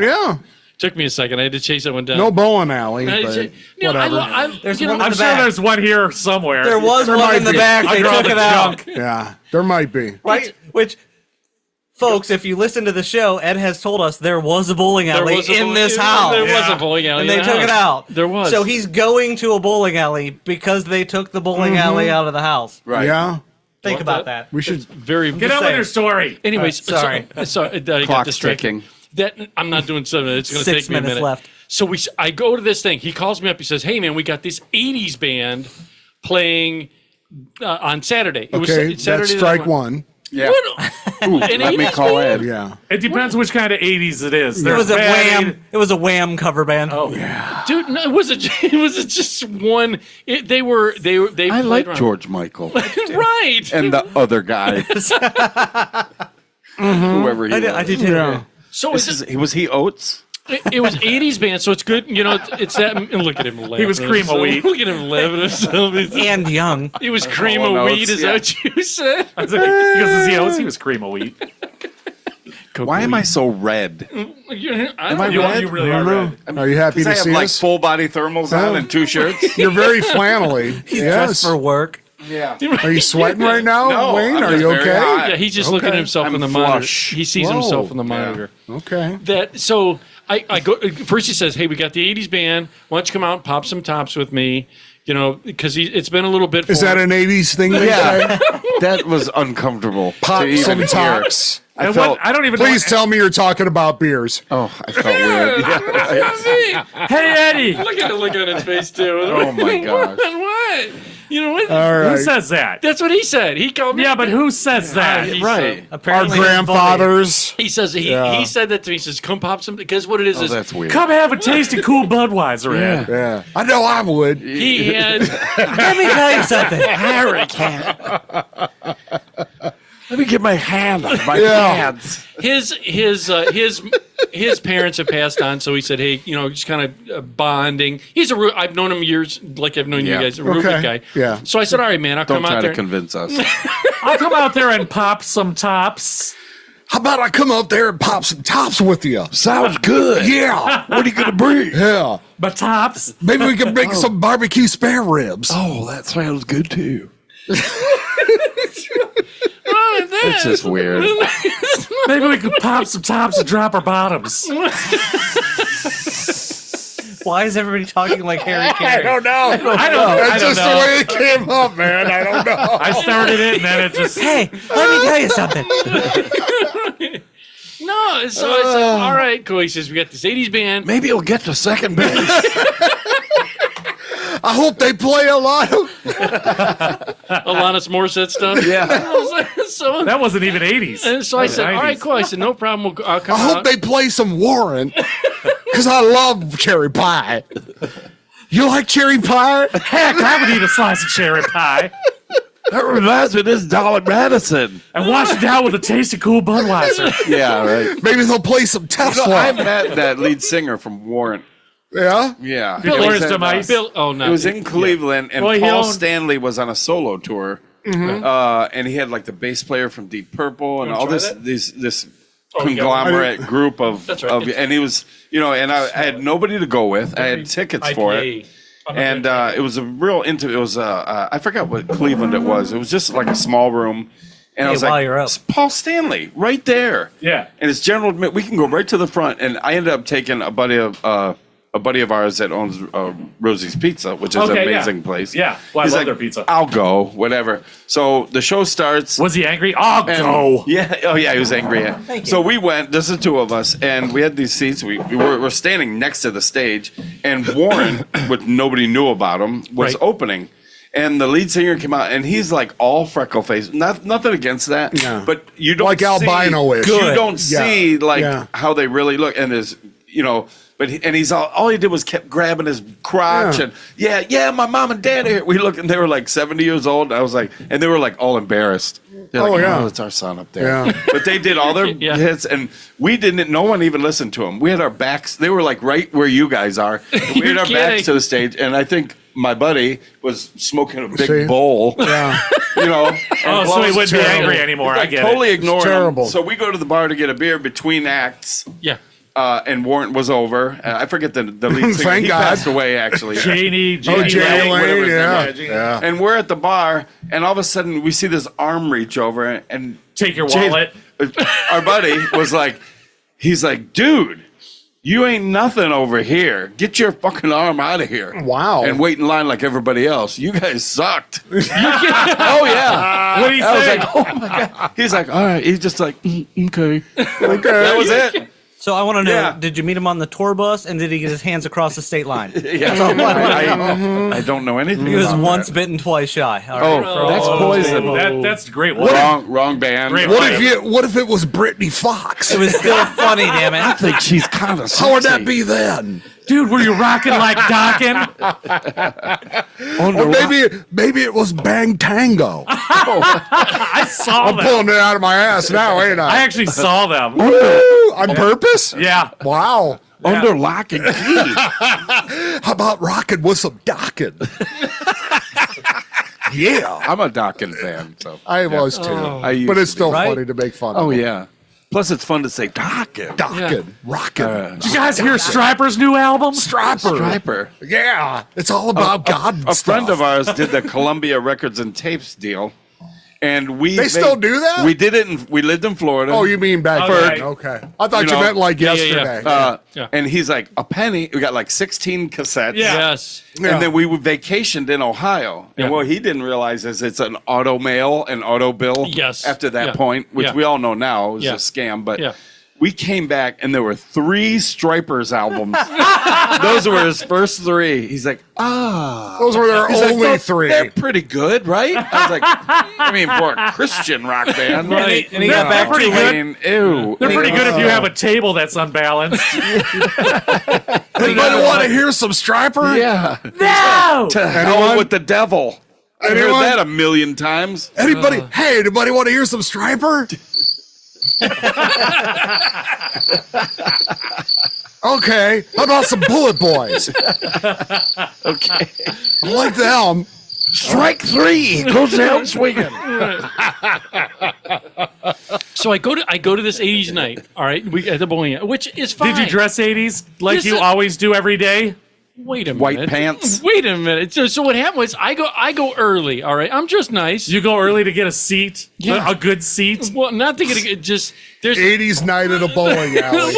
Yeah. took me a second. I had to chase that one down. No bowling alley. I- But you know, whatever. There's you know, one in I'm the sure back. there's one here somewhere. There was There one might in the be. back. They Under all took the it out. junk. Yeah. There might be. Right? Which, folks, if you listen to the show, Ed has told us there was a bowling alley was a in bowling- this house. There was a bowling alley, And in they the took it house. out. There was. So he's going to a bowling alley because they took the bowling alley out of the house. Right. Yeah. Think about that. We should. Very. Get on with your story. Anyways, Sorry. sorry. I got Clock's distracted. ticking. That I'm not doing 7 minutes. It's going to 6 take me a minutes minute. left. So I go to this thing. He calls me up. He says, "Hey man, we got this '80s band playing on Saturday. It Okay. was Saturday. That's strike one. Yeah. Ooh, An let me 80s call band? Ed. Yeah. It depends which kind of 80s it is. It There's was a bad Wham. It was a Wham cover band. Oh, Dude, no, it was just one. They I played like around. George Michael right. and the other guy. Whoever he I was. did too. Yeah. So Was he Oates? it was '80s band, so it's good. You know, it's that. And look at him laughing. He was cream of wheat. Look at him laughing at himself. And young. He was cream Hall of and wheat. Oates, Is yeah. that what you said? because he was cream of wheat. Why am I so red? Am Am I red? You really I are don't red. know. Are you happy Because to I have see like us? full body thermals on and 2 shirts. You're very flannelly. Dressed Yes. for work. Yeah. Are you sweating right now, No, Wayne? I'm Are just you very okay? hot. Yeah, he's just looking at himself I'm in the flush. monitor. He sees Whoa. himself in the monitor. Okay. That so I go first. He says, "Hey, we got the '80s band. Why don't you come out and pop some tops with me?" You know, because it's been a little bit. Is for that him. an 80s thing they say? Yeah. That was uncomfortable. Pop to even some hear. tops. I felt. I don't even Please know. tell me you're talking about beers. Oh, I felt weird. Yeah. Hey, Eddie. Look at the look on his face too. Oh my gosh. What? You know what? All Who right. says that? That's what he said. He called me. Yeah, but who says that? He Right. said- Our Apparently grandfathers. He says he said that to me. He says, "Come pop some." Because what it is Oh, is that's weird. Come have a tasty cool Budweiser, Ed. Yeah. I know I would. he had Let me tell you something. Let me get my hand on my Yeah. hands. his parents have passed on, so he said, "Hey, you know, just kind of bonding." He's I've known him years, like I've known Yeah. you guys, a real good guy. Yeah. So I said, "All right, man, I'll Don't come try out to there." convince us. I'll come out there and pop some tops. How about I come up there and pop some tops with you? Sounds good. Yeah. What are you gonna bring? Yeah. But tops? Maybe we can make some barbecue spare ribs. Oh, that sounds good too. Oh, that- It's just weird. Maybe we could pop some tops and drop our bottoms. Why is everybody talking like Harry Carey? know. I don't That's just know. the way it came up, man. I don't know. I started it and then it just. Hey, let me tell you something. No, so I said, "All right, cool." He says, "We got this '80s band." Maybe you'll get to second base. I hope they play a lot of. Alanis Morissette stuff. Yeah. so That wasn't even 80s. and so I That was said, "All right, 90s. cool." I said, "No problem. I'll come I hope out." they play some Warren. Because I love cherry pie. You like cherry pie? Heck, I would eat a slice of cherry pie That reminds me of this Dollar Madison. and wash it down with a tasty cool Budweiser. Yeah, right. Maybe they'll play some Tesla. I met that lead singer from Warrant. Yeah? Yeah. Bill It was Orange in, Mice. Bill, oh no, It was in Cleveland, and Well, he Paul owned- Stanley was on a solo tour, and he had like the bass player from Deep Purple and all try this that? this Oh, you got conglomerate group of, That's right. and he was, you know, and I had nobody to go with. I had tickets for it. And it was a real intimate. It was I forgot what Cleveland it was. It was just like a small room, and I Hey, was while like, you're up. "It's Paul Stanley right there." Yeah. And it's general admit we can go right to the front. And I ended up taking a buddy of ours that owns Rosie's Pizza, which is an Okay, yeah. amazing place. Yeah. Well, I He's love like, their pizza. I'll go, whatever. So the show starts. Was he angry? Oh, And- go. Yeah. Oh, yeah. He was angry. Yeah. So we went. This is 2 of us, and we had these seats. We're standing next to the stage, and Warren, which nobody knew about him, was Right. opening. And the lead singer came out, and he's like all freckle faced. Nothing against that, Yeah. but you don't Like see, albino-ish. You Good. don't Yeah. see like Yeah. how they really look. And but he's all he did was kept grabbing his crotch and my mom and dad are here. We looked and they were like 70 years old. I was like, and they were like all embarrassed. They're like, it's our son up there. Yeah. But they did all their hits and we didn't. No one even listened to them. We had our backs. They were like right where you guys are. We had our backs to the stage, and I think my buddy was smoking a big bowl. Yeah. So he wouldn't be angry anymore. I get totally it. ignoring terrible. him. So we go to the bar to get a beer between acts. Yeah. And Warrant was over. I forget the lead singer. Thank He God. passed away, actually. Jay Lane, whatever his yeah. name is. Yeah. And we're at the bar, and all of a sudden we see this arm reach over, and Take your Jay- wallet. our buddy was like, he's like, dude, you ain't nothing over here. Get your fucking arm out of here. Wow. And wait in line like everybody else. You guys sucked. Oh, yeah. What do you I was say? like, oh, my God. He's like, all right. He's just like, okay. That was it. So I want to know, Yeah. did you meet him on the tour bus, and did he get his hands across the state line? Yeah. I don't know anything He was about once that. bitten, twice shy. All Oh, right. that's poison. That's a great one. Wrong band. Great What if it was Brittany Fox? It was still funny, damn it. I think she's kind of How would that be then? Dude, were you rocking like Dockin? Or maybe it was Bang Tango. I saw I'm them. pulling it out of my ass now, ain't I I? actually saw them. Woo! On purpose? Yeah. Wow. Under lock and key. How about rocking with some docking? Yeah. I'm a Dawkins fan, so I was too. I used But it's to still be. Right? funny to make fun of. Oh them. yeah. Plus, it's fun to say Dawkins. Docking, rocking. Did you guys hear Striper's new album? Striper. Yeah. It's all about God and A stuff. friend of ours did the Columbia Records and Tapes deal, and They still do that? We did it. We lived in Florida. Oh, you mean back Okay. then? Okay. I thought You you, know, meant like yeah. yesterday. Yeah. And he's like a penny. We got like 16 cassettes. Yeah. Yes. Yeah. And then we vacationed in Ohio. And Yeah. what he didn't realize is it's an auto mail and auto bill. Yes. After that Yeah. point, which Yeah. we all know now is Yeah. a scam. But Yeah. we came back and there were 3 Stripers albums. Those were his first 3. He's like, Those were their He's like, only "They're- three. They're pretty good, right? I was like, I mean, for a Christian rock band. Right. And he got back pretty to good. I mean, ew. They're pretty good if you have a table that's unbalanced. Anybody want to hear some Striper? Yeah. No! To hell Anyone? with the devil. I heard Anyone? that a million times. Anybody? Hey, anybody want to hear some Striper? Okay. How about some Bullet Boys? Okay. I like them. Strike 3 goes down swinging. So I go to this 80s night. All right, we at the bowling alley, which is fine. Did you dress 80s like This you is- always do every day? Wait a minute. White pants. Wait a minute. So what happened was I go early. All right, I'm just nice. You go early to get a seat? Yeah. A good seat? Well, not to get just there's 80s night at a bowling alley.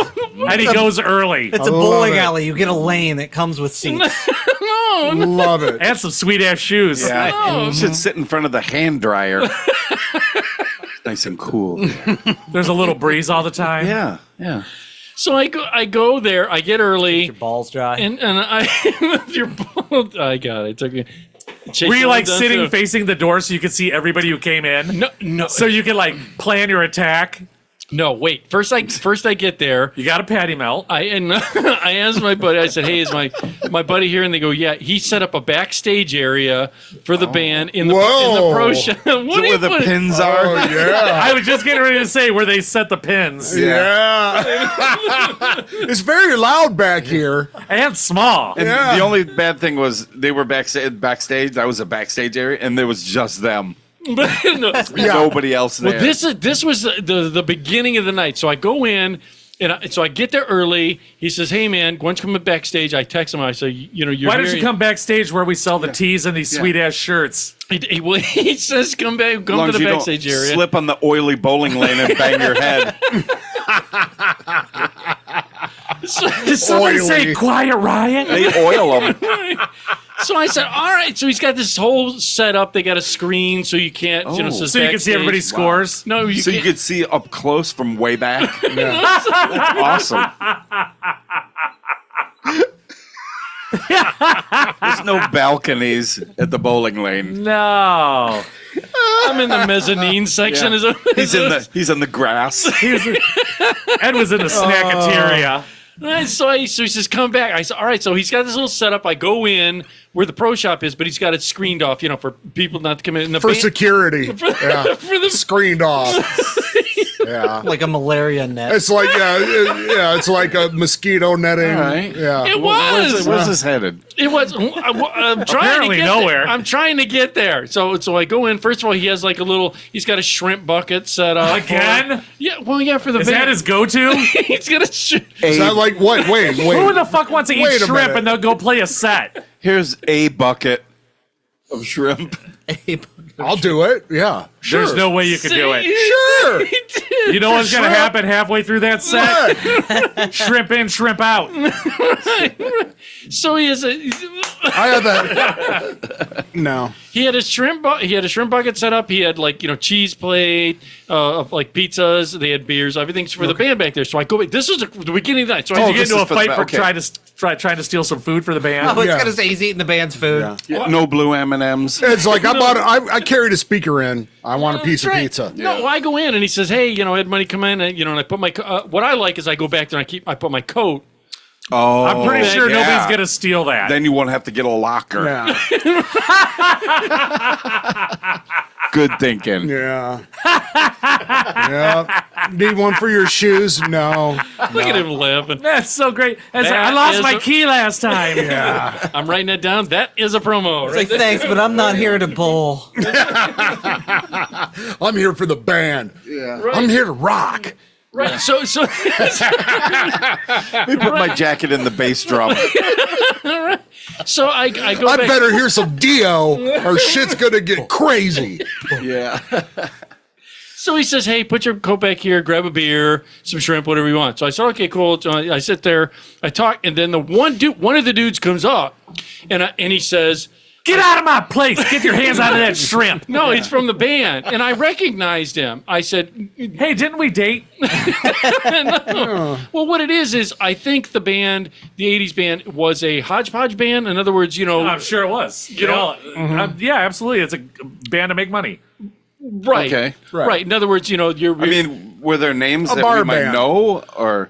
And he goes early. It's a love bowling it. alley. You get a lane that comes with seats. Love it. And some sweet ass shoes. Yeah. You should sit in front of the hand dryer. Nice and cool. There's a little breeze all the time. Yeah. Yeah. so I go there. I get early Your balls dry. and I your bald. I got it. It took me. Were you like sitting facing the door so you could see everybody who came in? No. So you could like plan your attack? No, wait. First I get there. You got a patty melt. I asked my buddy. I said, "Hey, is my buddy here?" And they go, "Yeah." He set up a backstage area for the band in the pro show. What Where the pins Oh, are. yeah. I was just getting ready to say where they set the pins. Yeah. It's very loud back here. And small. And Yeah. the only bad thing was they were backstage. That was a backstage area, and there was just them. But, no. Nobody else there. Well, this was the beginning of the night. So I go in, and so I get there early. He says, "Hey man, why don't you come backstage?" I text him. I say, "You're Why don't here." you come backstage where we sell the tees and these sweet ass shirts? He says, "Come back, as long come as to the you backstage don't area." slip on the oily bowling lane and bang your head. Did somebody Oily. say Quiet Riot? They oil them. So I said, "All right." So he's got this whole setup. They got a screen so you can't, Oh. so it's So you can see backstage. everybody's scores? No, you So you can't. could see up close from way back. That's awesome. There's no balconies at the bowling lane. No. I'm in the mezzanine section. Yeah. He's in the grass. Ed was in the snackateria. Right, so he says, come back. I said, all right. So he's got this little setup. I go in where the pro shop is, but he's got it screened off, for people not to come in. And the For security. Yeah. for the Screened off. Yeah. Like a malaria net. It's like, it's like a mosquito netting. All right. Yeah. It was. Where's this headed? It was. I'm trying Apparently to get nowhere. There. I'm trying to get there. So I go in. First of all, he has like he's got a shrimp bucket set up. Again? For the Is van. that his go-to? He's got a Is that like what? Wait. Who the fuck wants to eat Wait a shrimp minute. and they'll go play a set? Here's a bucket of shrimp. I'll do it. Yeah. Sure. There's no way you could do it. Sure. He did. You know what's going to happen halfway through that set? Shrimp in, shrimp out. So he has I have that. No. He had a shrimp bucket set up. He had cheese plate, like pizzas. They had beers. Everything's for the band back there. So I go back. This was the beginning of the night. So Did I you get this into a is for the fight ba- for okay. trying to steal some food for the band? Oh, it's Yeah. gonna say he's eating the band's food. Yeah. No blue M&Ms. It's like I carried a speaker in. I want a piece of Right. pizza. No, I go in and he says, "Hey, Ed Money, come in." And I put my what I like is I go back there and I put my coat. Oh, I'm pretty sure yeah. nobody's going to steal that. Then you won't have to get a locker. Yeah. Good thinking. Yeah. Yeah. Need one for your shoes? No. Look at him laughing. That's so great. I That lost is my a- key last time. Yeah. I'm writing that down. That is a promo. It's Right like, there. thanks, but I'm not here to bowl. I'm here for the band. Yeah. I'm here to rock. Right. So Let me put my jacket in the bass drum. so I go I back. better hear some Dio or shit's gonna get crazy. Yeah. So he says, "Hey, put your coat back here, grab a beer, some shrimp, whatever you want." So I said, "Okay, cool." So I sit there, I talk, and then one of the dudes comes up, and he says, Get out of my place. Get your hands out of that shrimp. "No, he's from the band," and I recognized him. I said, Hey, didn't we date? "No." Well, what it is I think the band, the '80s band, was a hodgepodge band. In other words, I'm sure it was. Yeah, absolutely. It's a band to make money. right, Okay. right. In other words, you're. I mean, were there names A that bar we might band. know? Or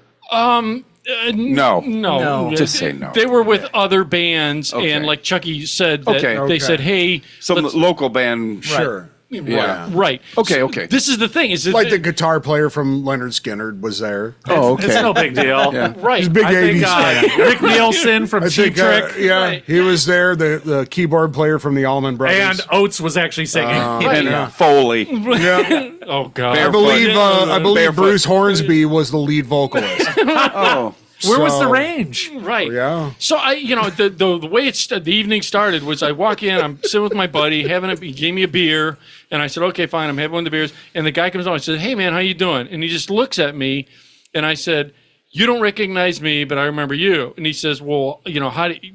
no. No. Just say no. They were with other bands, Okay. and like Chucky said, that Okay. they said, "Hey, Some let's-" local band. Sure. Yeah. right." Okay, okay. This is the thing. Is Like the guitar player from Leonard Skinner was there. Oh, okay. It's no big deal. right? He's a big I think 80s fan. Rick Nielsen from I Cheap think, Trick yeah, Right. he was there. The keyboard player from the Allman Brothers. and Oates was actually singing. And Foley. yeah. Oh God! I believe Barefoot. Bruce Hornsby was the lead vocalist. Oh. Where was the So- range? Right. Yeah. So the way the evening started was I walk in, I'm sitting with my buddy, he gave me a beer, and I said, "Okay, fine, I'm having one of the beers." And the guy comes on, and says, "Hey man, how you doing?" And he just looks at me, and I said, "You don't recognize me, but I remember you." And he says, "Well, how do you,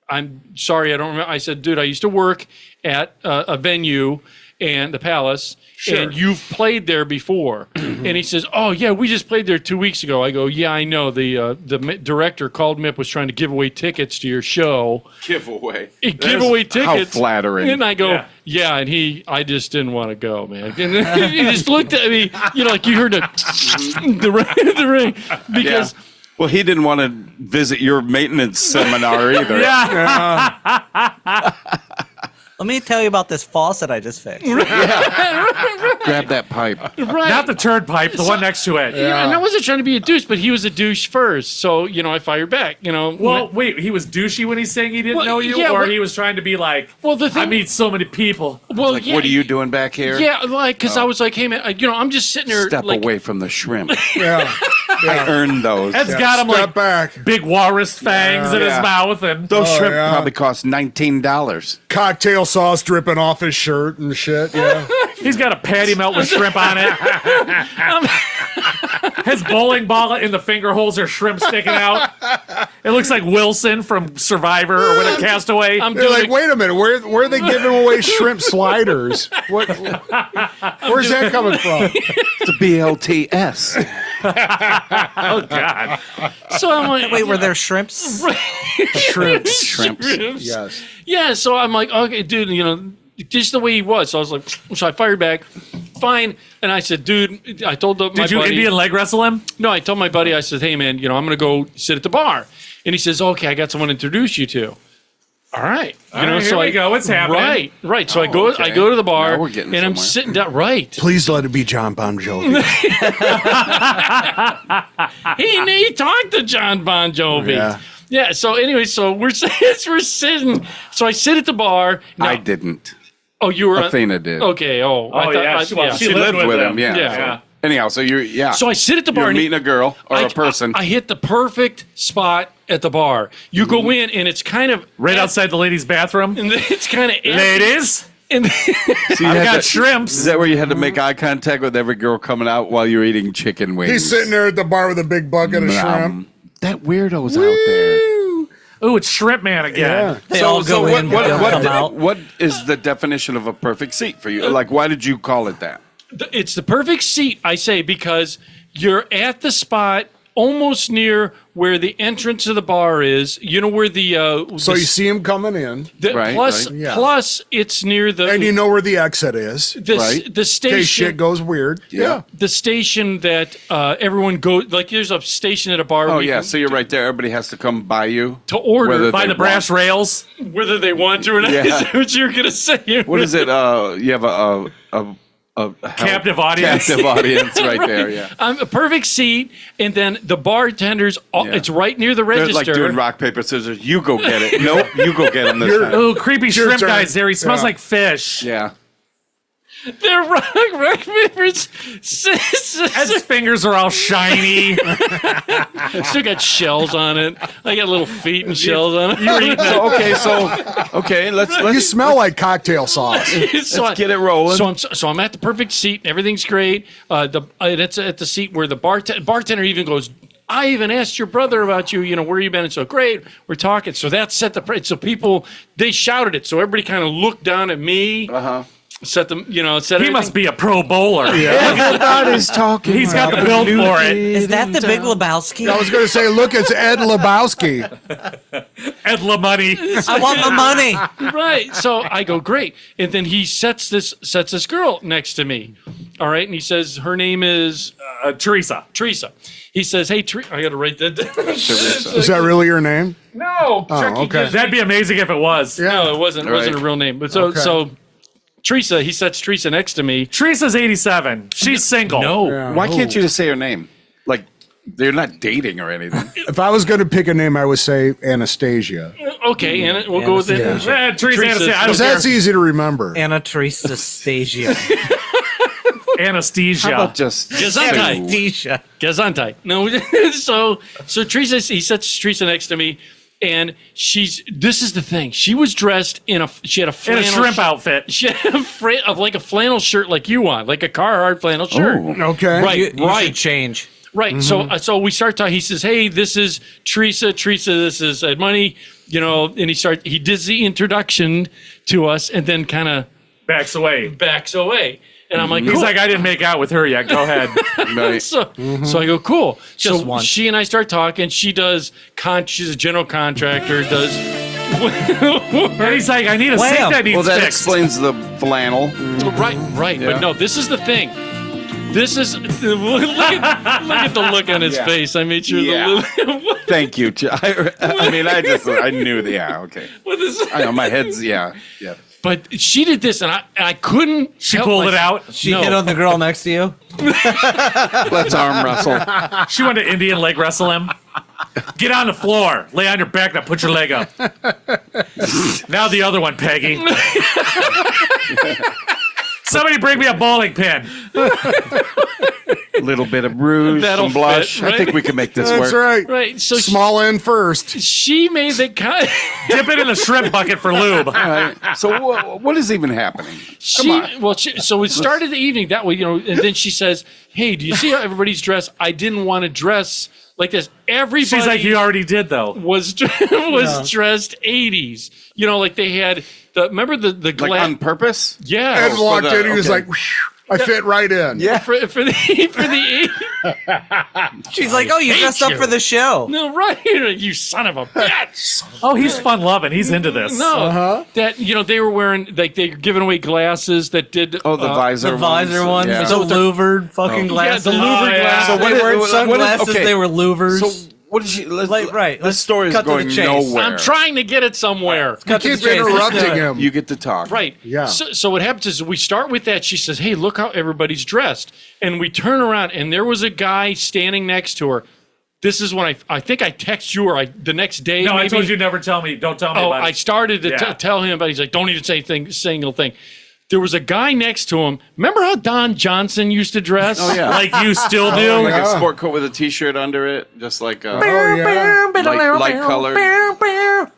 I'm sorry, I don't remember." I said, "Dude, I used to work at a venue and the Palace, and you've played there before." And he says, "Oh yeah, we just played there 2 weeks ago." I go, "Yeah, I know. The director called me up, was trying to give away tickets to your show." Giveaway. Give away tickets. How flattering. And I go, Yeah. and I just didn't want to go, man. And he just looked at me, like you heard the ring, because. Yeah. Well, he didn't want to visit your maintenance seminar either. Yeah. Let me tell you about this faucet I just fixed. Grab that pipe. Right. Not the turd pipe, the one next to it. Yeah, and I wasn't trying to be a douche, but he was a douche first. So, I fired back, Well, wait, he was douchey when he's saying he didn't Well, know you, yeah, or well- he was trying to be like, Well, the thing- I meet so many people. well, Like, what are you doing back here? Yeah, because I was like, hey, man, I'm just sitting there. Step like, away from the shrimp. Yeah. I earned those. Ed's got him Step like back. big walrus fangs in his Yeah. mouth, and Those shrimp yeah. probably cost $19. Cocktail sauce dripping off his shirt and shit. Yeah. he's got a patty melt with shrimp on it. His bowling ball in the finger holes are shrimp sticking out. It looks like Wilson from Survivor or whatever, Castaway. I'm They're doing like, wait a minute, where are they giving away shrimp sliders? Where's that coming from? It's a BLTS. Oh God! so I'm like, Wait, were there shrimps? Shrimps. Shrimps. Yes. Yeah, so I'm like, okay, dude, just the way he was. So I was like, so I fired back. fine. And I said, dude, I told my Did you buddy. Indian leg wrestle him? No, I told my buddy, I said, hey, man, I'm going to go sit at the bar. And he says, okay, I got someone to introduce you to. All right. Here we go. What's happening? Right. So I go to the bar, and I'm sitting down. Right. Please let it be John Bon Jovi. He talked to John Bon Jovi. Yeah. Yeah. So anyway, so we're sitting. So I sit at the bar. Now, I didn't. Oh, you were. Athena did. Okay. Oh, She lived with him. Yeah. Yeah. Anyhow, so you're So I sit at the bar. You're and meeting a girl or a person. I hit the perfect spot at the bar. You go in, and it's kind of Right outside the ladies' bathroom. And it's kind of Ladies, And So I've got shrimps. Is that where you had to make eye contact with every girl coming out while you're eating chicken wings? He's sitting there at the bar with a big bucket of shrimp. That weirdo's out there. Ooh, it's Shrimp Man again. Yeah. They all go in, but don't come out. What is the definition of a perfect seat for you? Like, why did you call it that? it's the perfect seat, I say, because you're at the spot almost near where the entrance of the bar is. You know where the So you see him coming in, Right, plus right. Yeah. plus it's near the and you know where the exit is. the, right. the In case station shit goes weird. Yeah. the station that everyone goes, like there's a station at a bar Oh, where you yeah. can- So you're right there. Everybody has to come by you. to order Whether By they the brass want- rails. whether they want to or not. Yeah. Is that what you're gonna say? What is it? You have a Captive audience. Captive audience right there. Yeah. A perfect seat, and then the bartenders. Yeah. It's right near the They're register. like doing rock, paper, scissors. You go get it. Nope. You go get them this time. Ooh, creepy shrimp turn. guy's there. He smells Yeah. like fish. Yeah. They're rock papers. His fingers are all shiny. Still got shells on it. I got little feet and shells on it. Let's You smell like cocktail sauce. So get it rolling. So I'm at the perfect seat. And everything's great. It's at the seat where the bartender even goes, I even asked your brother about you. Where you been? And so great. We're talking. So that set the. So people they shouted it. So everybody kind of looked down at me. Set them. Set. He must be a pro bowler. Everybody's talking. He's got the build for it. Is that the Big Lebowski? I was going to say, look, it's Ed Lebowski. Ed LaMoney. I want the money. Right. So I go, great. And then he sets this girl next to me. All right. And he says, her name is Teresa. Teresa. He says, hey, I got to write that down. Is that really your name? No. Chucky okay. just- That'd be amazing if it was. No, it wasn't. It wasn't a real name. But so Teresa, he sets Teresa next to me. Teresa's 87. She's single. No. Why can't you just say her name? Like, they're not dating or anything. If I was going to pick a name, I would say Anastasia. Okay, and we'll go with it. Teresa, Teresa. I don't Because care. that's easy to remember. Anna Teresa Stasia. Anesthesia. How about just Gesundheit. Anesthesia. Gesundheit. No, so Teresa, he sets Teresa next to me, and this is the thing. She was dressed she had a In a flannel shrimp shirt. outfit. She had like a flannel shirt like you want, like a Carhartt flannel shirt. Okay. Right, You right. should change. Right. So we start talking. He says, "Hey, this is Teresa. Teresa, this is Ed Money." And he does the introduction to us, and then kind of Backs away. backs away. And I'm like, He's cool. like, I didn't make out with her yet. Go ahead. Right. So I go, cool. Just so once. she and I start talking. She does. She's a general contractor. Does. And he's like, I need a Wow. sink that needs Well, that fixed. explains the flannel. Right. Yeah. But no, this is the thing. This is look at the look on his face. I made sure Yeah. the Thank you. I knew that. Yeah, okay. what is. I know, my head's, yeah. But she did this, and I couldn't. She help pulled it myself. out. She No. hit on the girl next to you. Let's arm wrestle. She went to Indian leg wrestle him. Get on the floor. Lay on your back. Now put your leg up. Now the other one, Peggy. Somebody bring me a bowling pin. A little bit of rouge, That'll some blush. fit, right? I think we can make this That's work. right. Right. So Small end first. she made the kind. Dip it in the shrimp bucket for lube. All right. So what is even happening? So we started the evening that way, and then she says, "Hey, do you see how everybody's dressed? I didn't want to dress like this. Everybody." She's like, you already did, though. was dressed 80s. Like they had remember the Like glass. on purpose? Yeah. Ed walked in, he was okay. like, I fit right in. Yeah. for the She's like, "Oh, you hate dressed up you. for the show." no, right, you son of a bitch. Oh, he's fun loving. He's into this. No, that they were wearing like they were giving away glasses that did. Oh, the visor. The visor ones, Yeah. the louvered fucking glasses. Yeah, the louvered glasses. So what they is- weren't what is- sunglasses; okay. they were louvers. So what did she? Right, The let's story is cut to the going chase. nowhere. I'm trying to get it somewhere. Cut to You the keep chase. Let's do interrupting it. him. You get to talk. Right. Yeah. So what happens is we start with that. She says, "Hey, look how everybody's dressed," and we turn around, and there was a guy standing next to her. This is when I think I text you or the next day. No, maybe. I told you never tell me. Don't tell me Oh, about I it. started to Yeah. tell him, but he's like, "Don't even say single thing." There was a guy next to him. Remember how Don Johnson used to dress? Oh yeah. Like you still do? Like a Yeah. sport coat with a t-shirt under it, just like Oh, yeah. light colored.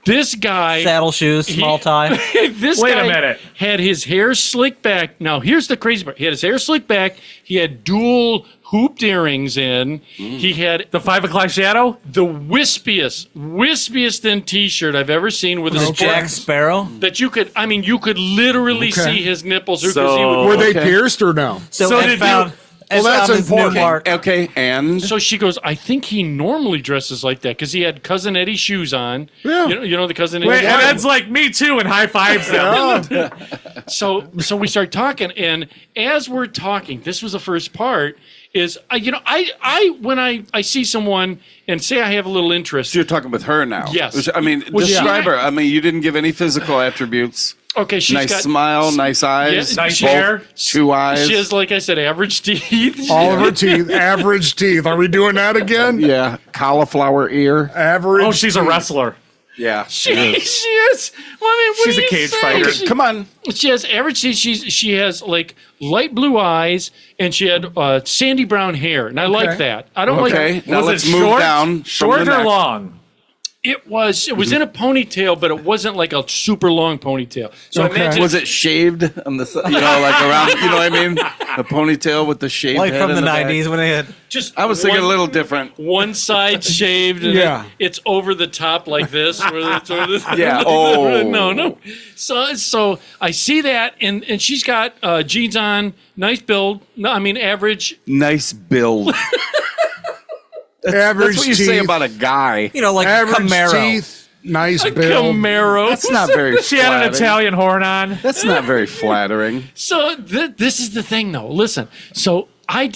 This guy, Saddle shoes, small tie. this Wait a guy minute. had his hair slicked back. Now, here's the crazy part. He had his hair slicked back. He had dual hooped earrings in. He had The 5 o'clock shadow? the wispiest thin t-shirt I've ever seen with a sport Jack Sparrow. that you could literally Okay. see his nipples because So- he would Were they Okay. pierced or no? So did Ed you- found. Ed Well, that's found his new important. mark. Okay, and So she goes, I think he normally dresses like that because he had Cousin Eddie shoes on. Yeah. You know the Cousin Eddie. Wait, and Ed's like, me too, and high fives him. So we start talking, and as we're talking, this was the first part. Is I when I see someone and say I have a little interest. you're talking with her now. Yes. Which, I mean, Well, describe she- her. I mean, you didn't give any physical attributes. Okay, she's Nice got smile, nice eyes, Yeah, Nice she- hair. 2 eyes. She has, like I said, average teeth. All of her teeth, average teeth. Are we doing that again? yeah, cauliflower ear. Average. Oh, she's a wrestler. Yeah, She is. Well, I mean, what She's do a you cage say? fighter. She- Come on. She has average teeth. She has like light blue eyes, and she had sandy brown hair, and I like that. I don't Okay, like. now Was let's it move short? down. from Short the or neck. long? It was in a ponytail, but it wasn't like a super long ponytail. So Okay. I imagine Was it shaved on the side? Like around, you know what I mean? The ponytail with the shaved Like head from in the back. 90s when they had. just. I was thinking a one- little different. One side shaved, and Yeah. it's over the top like this. Where it's over the, Yeah, oh. no. So I see that, and she's got jeans on, nice build. No, I mean average. Nice build. average That's what you teeth. say about a guy. You know, like average Camaro. teeth. Nice A build. Camaro. That's not very. She had an flattering. Italian horn on. That's not very flattering. So this is the thing, though. Listen. So I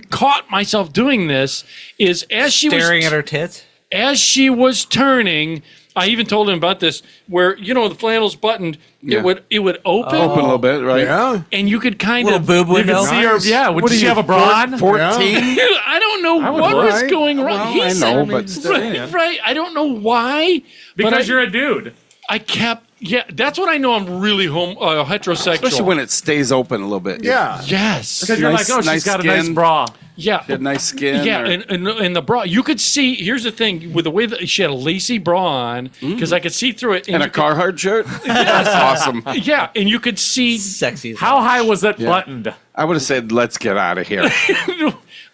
caught myself doing this. Is as she Staring was at her tits. as she was turning. I even told him about this, where the flannel's buttoned. Yeah. It would open, Open a little bit, right? Yeah. and you could kind Little of. boob You window. can see her. Nice. Yeah, would What are she you, have a bra on? 14? I don't know would what was lie. going wrong. Well, He I said- know, but still. right. I don't know why. but Because I- you're a dude. I kept. Yeah, that's what I know. I'm really heterosexual. Especially when it stays open a little bit. Yeah. Yes. Because you're Nice- like, oh, she's nice got a nice skin. bra. Yeah. She had nice skin. Yeah, or- and the bra, you could see. Here's the thing: with the way that she had a lacy bra on, because I could see through it, and a you could- Carhartt shirt. That's awesome. Yeah, and you could see. Sexy. as How hell. high was that buttoned? I would have said, "Let's get out of here."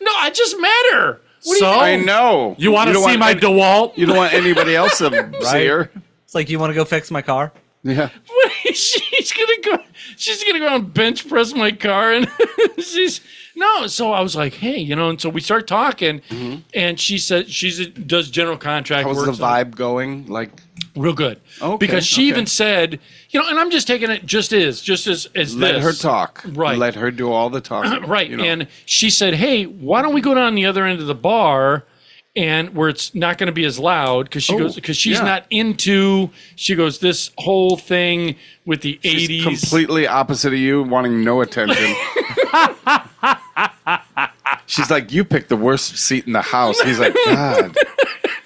No, I just met her. What do So? I know. You want to don't see my any- DeWalt? You don't want anybody else to see her. It's like, you want to go fix my car? Yeah. She's gonna go and bench press my car, and so I was like, hey, and so we start talking, and she said does general contract How was work. the vibe going? Like, Real good. Okay, Because she okay. even said, and I'm just taking it just as this. let her talk. Right. Let her do all the talking. Right. you know. And she said, hey, why don't we go down the other end of the bar and where it's not going to be as loud because she's yeah. not into, she goes, this whole thing with the She's 80s. completely opposite of you, wanting no attention. She's like, you picked the worst seat in the house. He's like, God.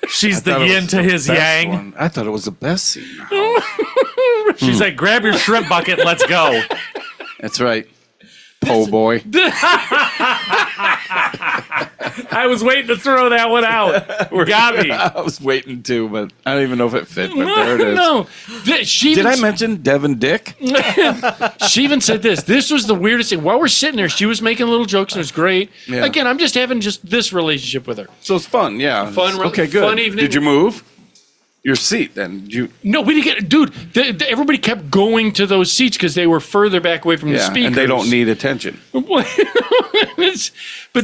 She's I the thought it yin was to the his best yang. one. I thought it was the best seat in the house. She's like, grab your shrimp bucket, let's go. That's right. Po boy. I was waiting to throw that one out. Got me. I was waiting to, but I don't even know if it fit, but there it is. No. She Did even I mention Devin Dick? She even said this. This was the weirdest thing. While we're sitting there, she was making little jokes and it was great. Yeah. Again, I'm just having just this relationship with her. So it's fun, yeah. Fun, Okay, good. fun evening. Did you move? Your seat, then. No, we didn't get, dude. Everybody kept going to those seats because they were further back away from the speakers, and they don't need attention. But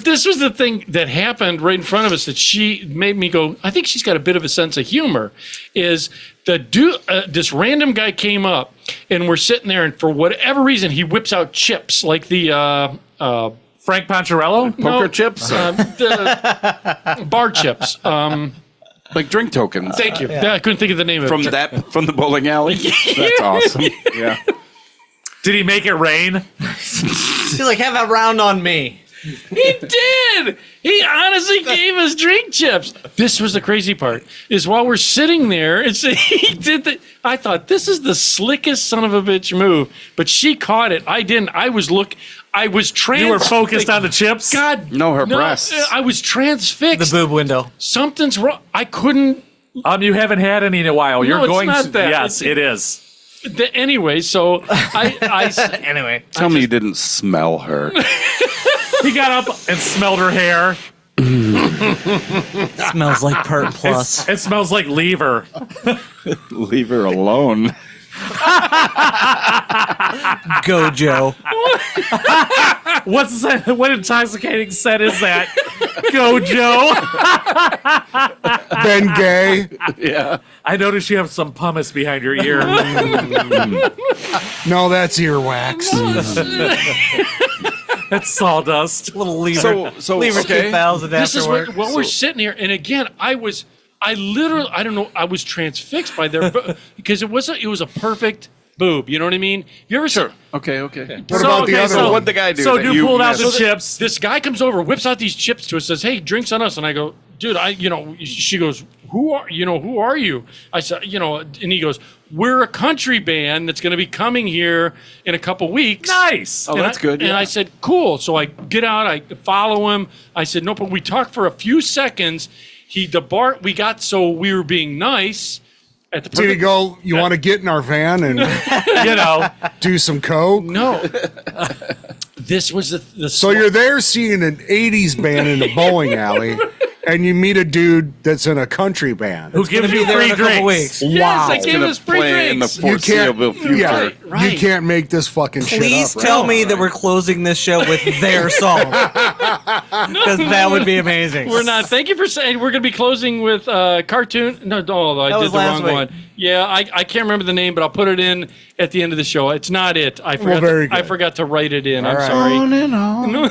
this was the thing that happened right in front of us that she made me go, I think she's got a bit of a sense of humor. Is the dude, this random guy came up, and we're sitting there, and for whatever reason, he whips out chips like the Frank Poncherello? Poker chips? The bar chips. Like drink tokens. Thank you. Yeah, I couldn't think of the name of it. From the bowling alley? That's awesome. Yeah. Did he make it rain? He's like, have that round on me. He did. He honestly gave us drink chips. This was the crazy part. Is while we're sitting there, he did the. I thought this is the slickest son of a bitch move, but she caught it. I didn't. I was You were focused on the chips? God, no, her breasts. I was transfixed. The boob window. Something's wrong. I couldn't. You haven't had any in a while. You're No, it's going. not that. Yes, it is. Anyway, so I anyway. Tell me you didn't smell her. He got up and smelled her hair. Smells like Pert Plus. It smells like lever. Leave her alone. Go, Joe. What's that? What intoxicating scent is that? Go, Joe. Ben Gay. Yeah. I noticed you have some pumice behind your ear. No, that's earwax. That's sawdust. Little lever. So Lever okay. 2000 this is afterward. what we're sitting here, and again, I was transfixed by their because it was a perfect boob. You know what I mean? You ever sure? Okay. What about the other one? What'd the guy do? So that you you pulled out the missed? chips. This guy comes over, whips out these chips to us, says, "Hey, drinks on us." And I go, "Dude, she goes, who are you?" I said, and he goes, "We're a country band that's going to be coming here in a couple weeks." Nice. Oh, that's good. And Yeah. I said, "Cool." So I get out, I follow him. I said, "No," but we talked for a few seconds. We got so we were being nice. At the Did he go, you want to get in our van and do some coke? No. This was the So you're there seeing an 80s band in a bowling alley, and you meet a dude that's in a country band. Who gives you there free in a couple drinks? weeks. Yes, I Wow. gave Gonna us free play in the drinks. foreseeable future. Yeah, Right. you can't make this fucking shit Please up. tell me that we're closing this show with their song. Because that would be amazing. We're not. Thank you for saying we're going to be closing with cartoon. No, I That did was the last wrong week. one. Yeah, I can't remember the name, but I'll put it in at the end of the show. It's not it. I forgot. very I good. forgot to write it in. I'm right. sorry. On and No,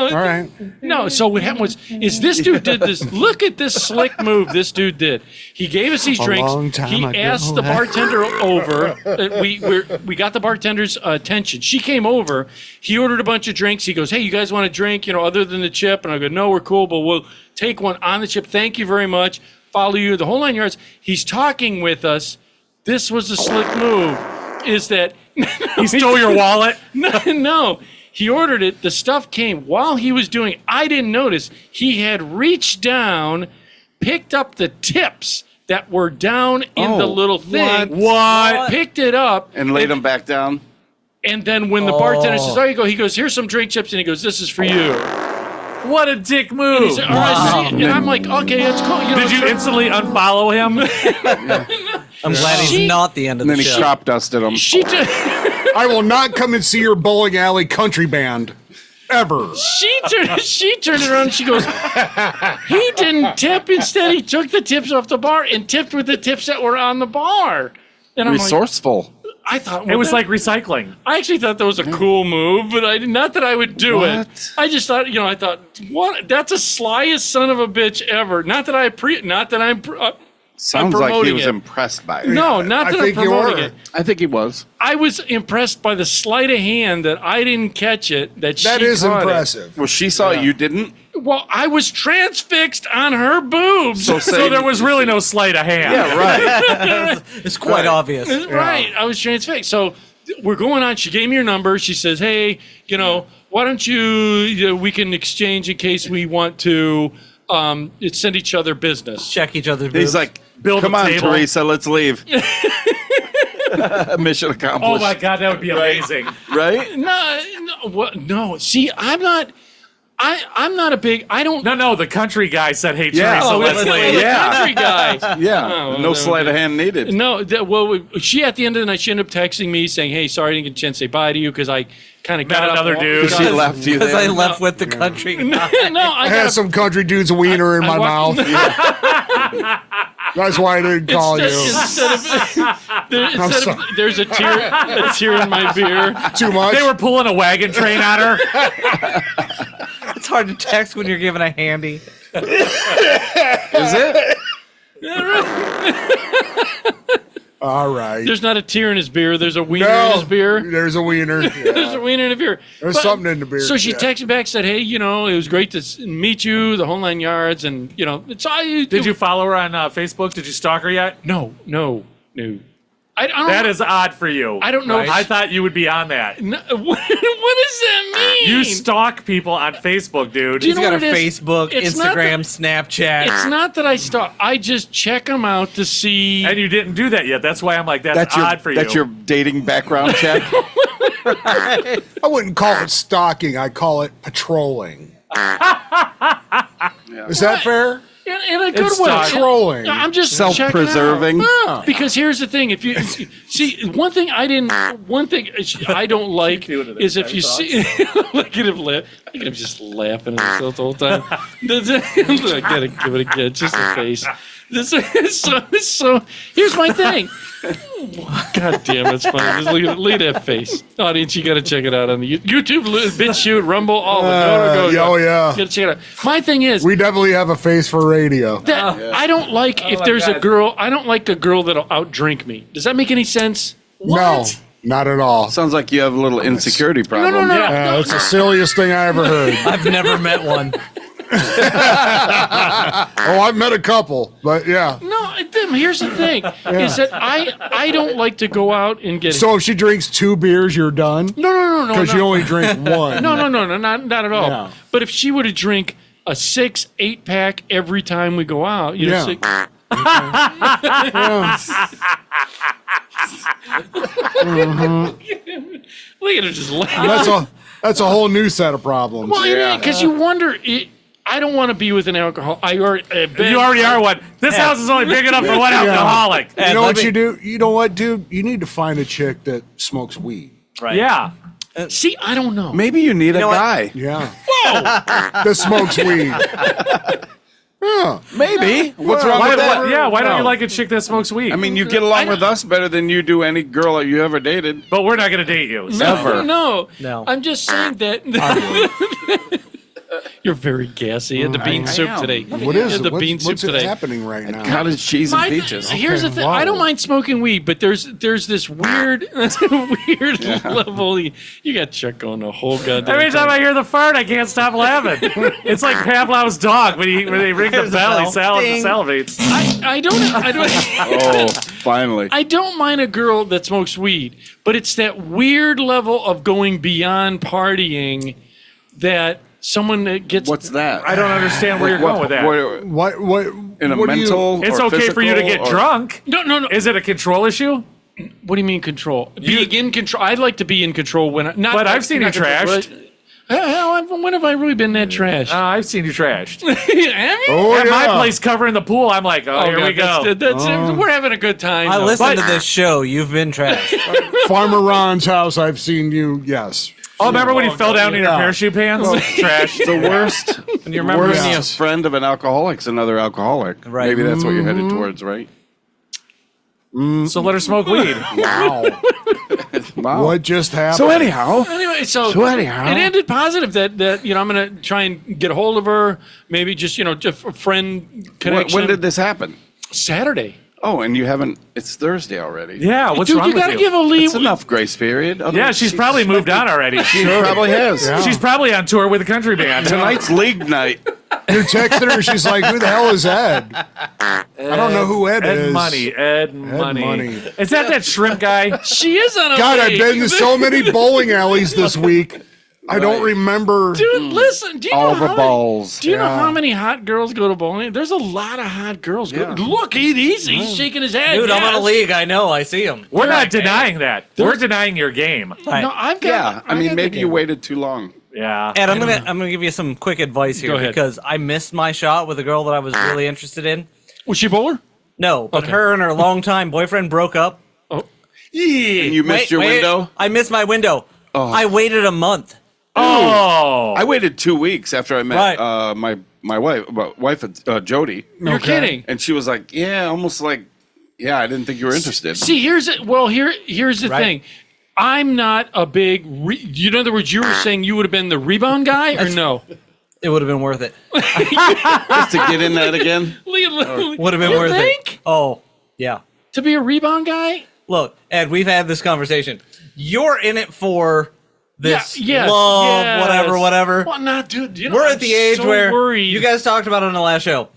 All right. no. So what happened is this dude did this. Look at this slick move this dude did. He gave us these drinks. long time He ago. asked the bartender over. We got the bartender's attention. She came over. He ordered a bunch of drinks. He goes, "Hey, you guys want a drink? Other than the chip?" And I go, "No, we're cool, but we'll take one on the chip. Thank you very much. Follow you the whole 9 yards." He's talking with us. This was a slick move. Is that He stole your wallet. no. He ordered it. The stuff came while he was doing it. I didn't notice. He had reached down, picked up the tips that were down in the little thing. What? Picked it up. And laid them back down. And then when the bartender says, "Oh, you go," he goes, "Here's some drink chips," and he goes, "This is for you." What a dick And move. he said, "All right, see," and I'm like, "Okay, that's cool." Did you instantly unfollow him? I'm glad he's not the end of And then the he show. crop dusted them. She did. I will not come and see your bowling alley country band. Ever. She turned around and she goes, "He didn't tip. Instead, he took the tips off the bar and tipped with the tips that were on the bar." And I'm Resourceful. I thought It was like recycling. I actually thought that was a cool move, but not that I would do it. What? I just thought, I thought, what? That's the slyest son of a bitch ever. Not that I'm Sounds like he promoting was it. impressed by it. No, not I that I'm think you promoting were. it. I think he was. I was impressed by the sleight of hand that I didn't catch it. That Is caught it. impressive. Well, she saw it, you didn't? Well, I was transfixed on her boobs. So So there was really no sleight of hand. Yeah, right. It's quite obvious. Right. I was transfixed. So we're going on. She gave me her number. She says, "Hey, why don't we can exchange in case we want to send each other business." Check each other's He's boobs. like, Build come a on, table. Teresa, let's leave. Mission accomplished. Oh my God, that would be amazing. Right? No. See, I'm not. I'm not a big. I don't. No, the country guy said, "Hey, Yeah. Teresa Oh, Leslie." the Yeah. country guy. Yeah, Oh, no sleight of hand needed. No, she at the end of the night she ended up texting me saying, "Hey, sorry I didn't get a chance to say bye to you because I kind of Met got up another and dude. walked- She left you Because I there. left with the country. No, I I had got some country dude's wiener in my mouth. That's why I didn't call you. Instead of there's a tear in my beer. Too much. They were pulling a wagon train on her. It's hard to text when you're giving a handy. Is it? All right. There's not a tear in his beer. There's a wiener No, in his beer. There's a wiener. Yeah. There's a wiener in the beer. There's something in the beer. So she yeah. texted back, said, "Hey, it was great to meet you, the whole 9 yards, and it's all you." Did you follow her on Facebook? Did you stalk her yet? No. I don't. That is odd for you. I don't know. if I thought you would be on that. No, what does that mean? You stalk people on Facebook, dude. Do you He's know got a what it is? Facebook, It's not Instagram, Snapchat. It's not that I stalk. I just check them out to see. And you didn't do that yet. That's why I'm like, that's your, odd for you. That's your dating background check. I wouldn't call it stalking. I call it patrolling. Is that fair? in a good It's way. trolling. I'm just Self-preserving. checking out. Because here's the thing: if you see one thing I don't like is if you see look at him laugh. Look at him just laughing at himself the whole time. I gotta give it again, just the face. So here's my thing. God damn, it's funny. Just look at that face. Audience, you got to check it out on the YouTube, BitChute, Rumble, all of it. Oh, yeah. You got to check it out. My thing is, We definitely have a face for radio. that I don't like if there's a girl. I don't like a girl that'll outdrink me. Does that make any sense? No, not at all. Sounds like you have a little insecurity problem. No. That's the silliest thing I ever heard. I've never met one. Oh, I've met a couple, but yeah. No, here's the thing: is that I don't like to go out and get. So if she drinks 2 beers, you're done? No. Because you only drink 1. No, not at all. Yeah. But if she were to drink a 6-8 pack every time we go out, Yeah. Look at her just laugh. That's a whole new set of problems. Well, because you wonder. I don't want to be with an alcohol. You already are one. This house is only big enough for one alcoholic. You know what you do? You know what, dude? You need to find a chick that smokes weed. Right. Yeah. See, I don't know. Maybe you need a know what? guy. Yeah. That smokes weed. Yeah. Maybe. What's wrong Why with that? don't you like a chick that smokes weed? I mean, you get along with us better than you do any girl that you ever dated. but we're not going to date you. So. Ever. No. No. I'm just saying that. You're very gassy. At the bean soup today. What is At it? the What's, bean soup what's today. happening right now? Cottage cheese and My- peaches. Here's the thing. I don't mind smoking weed, but there's this weird level. You got Chuck going the whole goddamn Every time time. I hear the fart, I can't stop laughing. It's like Pavlov's dog when they ring the There's a bell, he bell. Ding. salivates. I don't. Oh, finally. I don't mind a girl that smokes weed, but it's that weird level of going beyond partying that someone that gets. What's that? I don't understand where you're going with that. What? In a what do you- mental It's or okay for you to get physical or- drunk. No. Is it a control issue? What do you mean control? Being in control. I'd like to be in control when. Not. But I've seen you trashed. When have I really been that trashed? I've seen you trashed. Have you? Oh, At yeah. my place covering the pool, I'm like, oh, here we go. That's we're having a good time. I though. listen But- to this show. You've been trashed. Farmer Ron's house, I've seen you, yes. Oh, remember when he fell down in your parachute pants? Trash. The worst, And you remember worst when you- friend of an alcoholic's another alcoholic. Right. Maybe that's what you're headed towards, right? So let her smoke weed. Wow. Wow. What just happened? So anyhow, Anyway, so anyhow. it ended positive that I'm gonna try and get a hold of her. Maybe just just a friend connection. when did this happen? Saturday? Oh, and you haven't. It's Thursday already. Yeah, what's Dude, wrong you with gotta you? give a leave. It's enough grace period. Yeah, Otherwise she's probably moved on already. She probably has. She's probably on tour with a country band. Tonight's league night. You're texting her, she's like, who the hell is Ed? I don't know who Ed is. Ed Money. Money. Is that shrimp guy? She is on a God, I've league. been to so many bowling alleys this week. I don't remember. Dude, listen. Do you All know the how balls. Do you know Yeah. how many hot girls go to bowling? There's a lot of hot girls. Look, he's shaking his head. Dude, I'm on a yes. league. I know. I see him. We're not denying that. We're denying your game. No, I've got. Yeah, I mean, got maybe the you game. waited too long. Yeah. And I'm gonna give you some quick advice here Go ahead. because I missed my shot with a girl that I was really interested in. Was she a bowler? No, but Okay. her and her longtime boyfriend broke up. Oh, And you missed your Wait, window? I missed my window. I waited a month. Oh. I waited 2 weeks after I met Right. my wife, Jody. you're kidding. And she was like, yeah, almost like, yeah, I didn't think you were interested. See, here's the thing. I'm not a big. In other words, you were saying you would have been the rebound guy, or no? It would have been worth it. Just to get in that again? Would have been You worth think? it. Oh, yeah. To be a rebound guy? Look, Ed, we've had this conversation. You're in it for this yes, love, yes. whatever. Well, not, dude. You know, We're I'm at the age so where worried. you guys talked about it on the last show.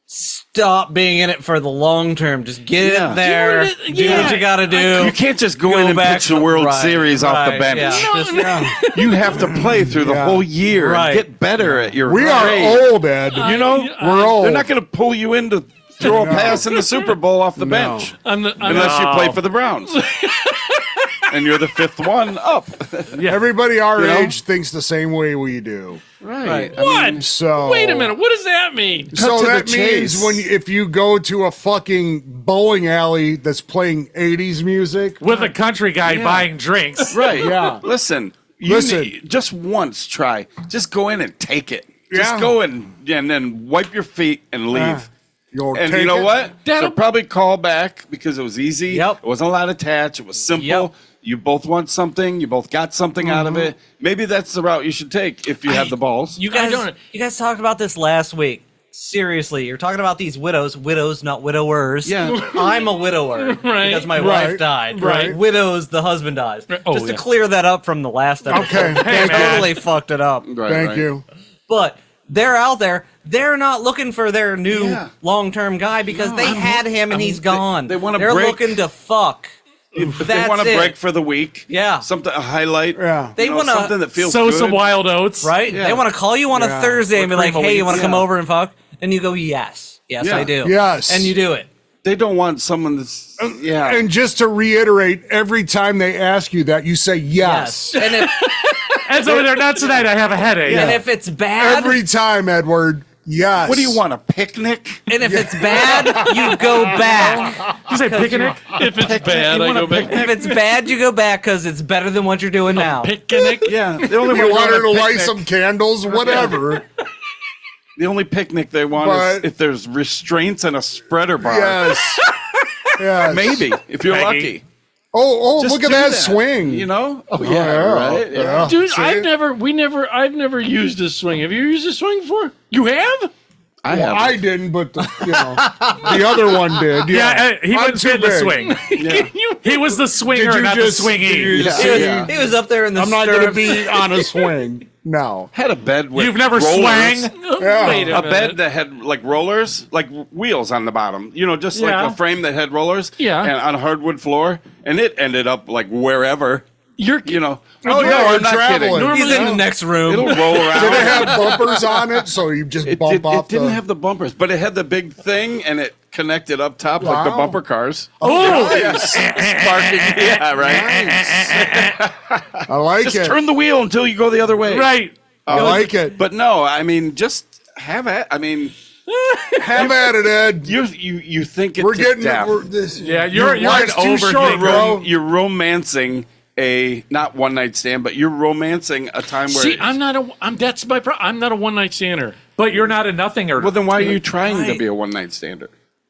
Stop being in it for the long term. Just get Yeah. in there. Do what it- Do yeah. what you got to do. You can't just go in and back pitch the World right, Series off the right, bench. yeah. Just- You have to play through the whole year Right. and get better at your We trade. are old, Ed. You know, We're old. they're not going to pull you in to throw a pass in the Super Bowl off the bench unless you play for the Browns. And you're the fifth one up. Everybody our You know? age thinks the same way we do. Right. What? So Wait a minute. What does that mean? So to the that means chase. if you go to a fucking bowling alley that's playing 80s music, With a country guy buying drinks. Right. Yeah. Listen. Just once try. Just go in and take it. Just Yeah. go in and then wipe your feet and leave. you'll And take you know it. what? That'll- So probably call back because it was easy. Yep. It wasn't a lot attached. It was simple. Yep. You both want something. You both got something out of it. Maybe that's the route you should take if you have the balls. You I guys, don't- you guys talked about this last week. Seriously, you're talking about these widows, not widowers. Yeah. I'm a widower Right. because my Right. wife died. Right. Widows, the husband dies. Oh, Just to yeah. clear that up from the last episode. Okay. I totally fucked it up. Right, Thank right. you. But they're out there. They're not looking for their new Yeah. long-term guy because they had him and he's gone. they wanna They're break. looking to fuck. If they That's want to it. break for the week. Yeah. Something, a highlight. Yeah. They you know, wanna something that feels Sow good. some wild oats. Right? Yeah. They want to call you on a Yeah. Thursday and be With like, cream of hey, you wheat. want to come Yeah. over and fuck? And you go, yes. Yes, Yeah. I do. Yes. And you do it. They don't want someone that's, yeah. And just to reiterate, every time they ask you that, you say yes. And if, Ed's over there, not tonight, I have a headache. and if it's bad, Every time, Edward. Yes. What do you want, a picnic? and if it's bad, you go back. You say picnic? If it's bad, You I want go a back. If it's bad, you go back because it's better than what you're doing now. Picnic. Yeah. The only You way want her to on a light picnic- some candles, whatever. The only picnic they want But- is if there's restraints and a spreader bar. Yes. Yes. Maybe, if you're Peggy. lucky. Oh, Just look at do that swing. You know? Oh, yeah, yeah, right? Yeah. yeah. Dude, See? I've never used a swing. Have you used a swing before? You have? I Well, have. I didn't, but the other one did. Yeah, Yeah, he I'm wouldn't too fit in the big. swing. He was the swinger, Did you not just- the swingy. did you Yeah. see? Yeah. He was up there in the I'm not going to stirrups. be on a swing. No. Had a bed with You've never rollers. swang? Yeah. Wait A a bed minute. that had like rollers, like wheels on the bottom. You know, just Yeah. like a frame that had rollers. Yeah. And on a hardwood floor, and it ended up like wherever. You're You know. Oh, yeah, I'm you're not traveling. kidding. He's in the next room. It'll roll around. Did it have bumpers on it? So you just It, bump did, off it didn't the... have the bumpers, but it had the big thing, and it connected up top like the Wow. bumper cars. Oh, Sparking. Yeah, right. I like Just it. turn the wheel until you go the other way. right. I like it. But no, I mean, just have it. I mean, Have at it, Ed. you think it We're to getting death. this. Yeah, you're an life's too short, overthinker. bro. You're romancing a not one night stand, but you're romancing a time where. See, that's my problem. I'm not a one night stander. But you're not a nothinger. well, then why are you trying to Right. be a one night stander?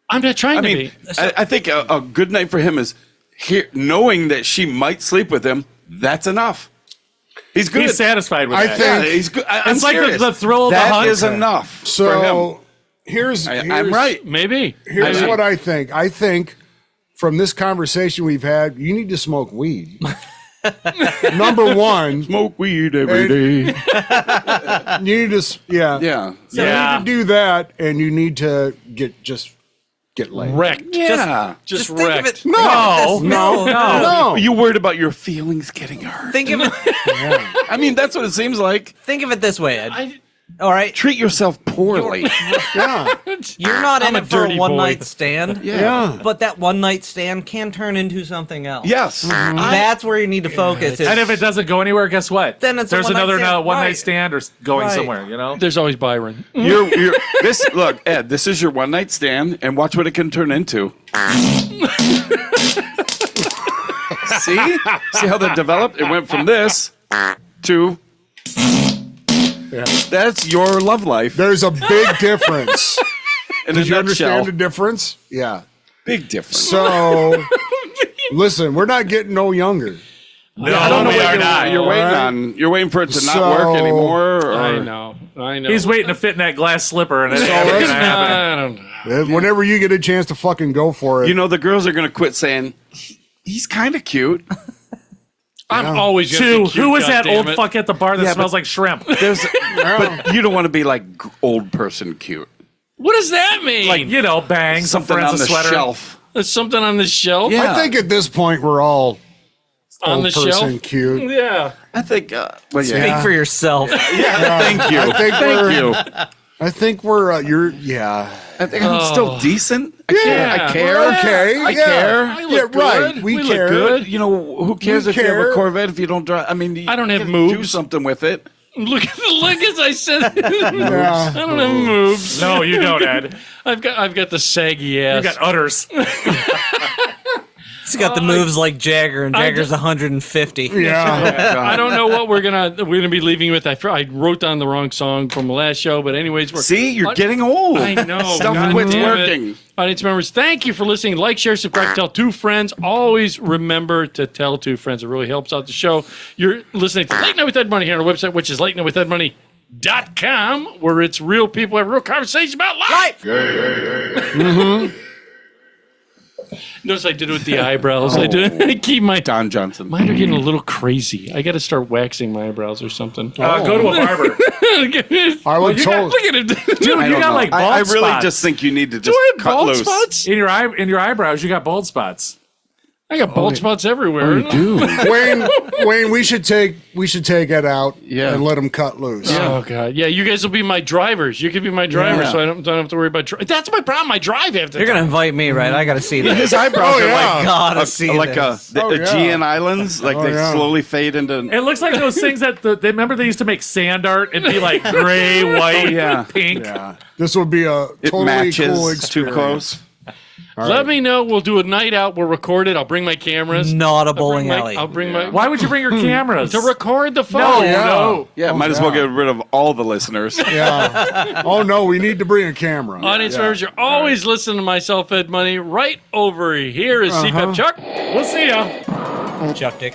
I'm not trying I to mean, be. I think a good night for him is here, knowing that she might sleep with him. That's enough. He's good. He's satisfied with I that. think- Yeah, he's good. I'm It's like the- serious. the thrill of the That hunt. is enough for So here's, him. I'm right. Maybe. Here's Maybe. what I think. I think from this conversation we've had, you need to smoke weed. Number one, Smoke weed every day. you need to, yeah. Yeah. You Yeah. need to do that, and you need to get laid. Wrecked. Yeah. Just think of wrecked. it. No, No. no. Are you worried about your feelings getting hurt? Think of it. I mean, that's what it seems like. Think of it this way, Ed. All right. Treat yourself poorly. Yeah. You're not in a it for a dirty one boy. night stand. Yeah. But that one night stand can turn into something else. Yes. That's where you need to focus. And if it doesn't go anywhere, guess what? Then it's a there's one-night another stand. one night Right. stand or going Right. somewhere. You know. There's always Byron. You're this. Look, Ed. This is your one night stand, and watch what it can turn into. See how that developed? It went from this to. That's your love life. There's a big difference. In Did a you nutshell. understand the difference? Yeah. Big difference. So, listen, we're not getting no younger. No, I don't know we what are not. You're waiting Alright. on. You're waiting for it to So- not work anymore. Or, I know. He's waiting to fit in that glass slipper, and it's never let's gonna happen. I don't know. Whenever you get a chance to fucking go for it. You know, the girls are going to quit saying, he's kind of cute. I'm always going to Two. be cute, Who was that goddammit. old fuck at the bar that Yeah, smells but- like shrimp? There's, but you don't want to be like old person cute. What does that mean? Like, you know, bang, some Something friends on a the sweater. shelf. There's something on the shelf? Yeah. I think at this point we're all On old the person shelf? cute. Yeah. I think, well, Speak yeah. for yourself. Yeah, thank you. I think Thank we're- you. I think we're yeah. I think I'm still decent. I Yeah. care. We're okay. I yeah. care. I look Yeah, right. good. We look care. good. You know, who cares We if you have care. a Corvette if you don't drive? I mean, I don't have you moves. Do something with it. Look as I said. Yeah. I don't have moves. No, you don't, Ed. I've got the saggy ass. You got udders. He's got the moves like Jagger, and Jagger's 150. Yeah. I don't know what we're gonna be leaving with. I wrote down the wrong song from the last show, but anyways, we're See, you're getting old. I know. Stuff God quits damn it. working. Audience members, thank you for listening. Like, share, subscribe, tell 2 friends. Always remember to tell 2 friends. It really helps out the show. You're listening to Late Night with Ed Money here on our website, which is latenightwithedmoney.com, where it's real people have real conversations about life. Notice I did it with the eyebrows. I keep my Don Johnson. Mine are getting a little crazy. I got to start waxing my eyebrows or something. Go to a barber. I would Look told. at him. Dude, I you don't got know. like bald I really spots. just think you need to Do just I have cut bald loose. spots? in your eyebrows, you got bald spots. I got bald spots everywhere. Wayne, we should take it out Yeah. and let him cut loose. Oh god, yeah! You guys will be my drivers. You could be my driver, Yeah. so I don't have to worry about. That's my problem. I drive half the You're time. gonna invite me, right? I gotta see this. His eyebrows are yeah. like Gotta see like this. the Oh, yeah. Aegean Islands, like they yeah. slowly fade into. It looks like those things that they remember they used to make sand art and be like gray, white, yeah. pink. Yeah. This would be a It totally matches cool too experience. close. Let me know. We'll do a night out. We'll record it. I'll bring my cameras. Not a I'll bring bowling my- alley. I'll bring my. Why would you bring your cameras? To record the phone. No, yeah. no. Yeah, might as well get rid of all the listeners. Yeah. Oh no, we need to bring a camera. Audience Yeah. members, you're always listening to myself, Ed Money. Right over here is CPAP Chuck. We'll see ya. Chuck Dick.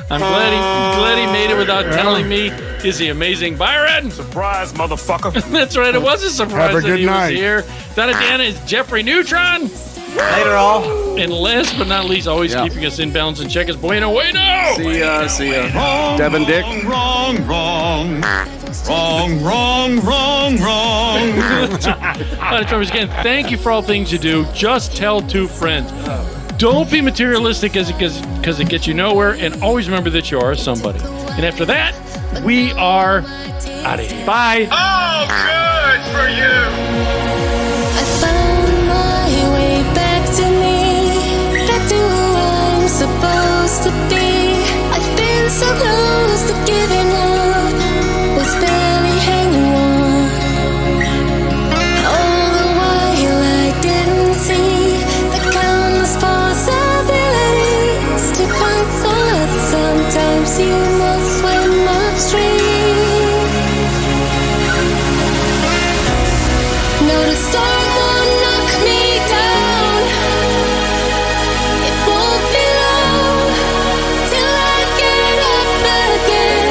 I'm glad he made it without telling me. Is he amazing, Byron? Surprise, motherfucker. That's right. It was a surprise Have a that good he night. was here. Donna Dan is Jeffrey Neutron. Later, all. And last but not least, always Yeah. keeping us in balance and check us Bueno Bueno. See ya. Devin Dick. Wrong. Audience members, again, thank you for all things you do. Just tell 2 friends. Don't be materialistic because it gets you nowhere. And always remember that you are somebody. And after that, we are out of here. Bye. Oh, good for you. I found my way back to me, back to who I'm supposed to be. I've been so close to giving up, was barely hanging on. All the while I didn't see the countless possibilities to find solace. Sometimes you must swim upstream. No, the storm won't knock me down. It won't be long till I get up again.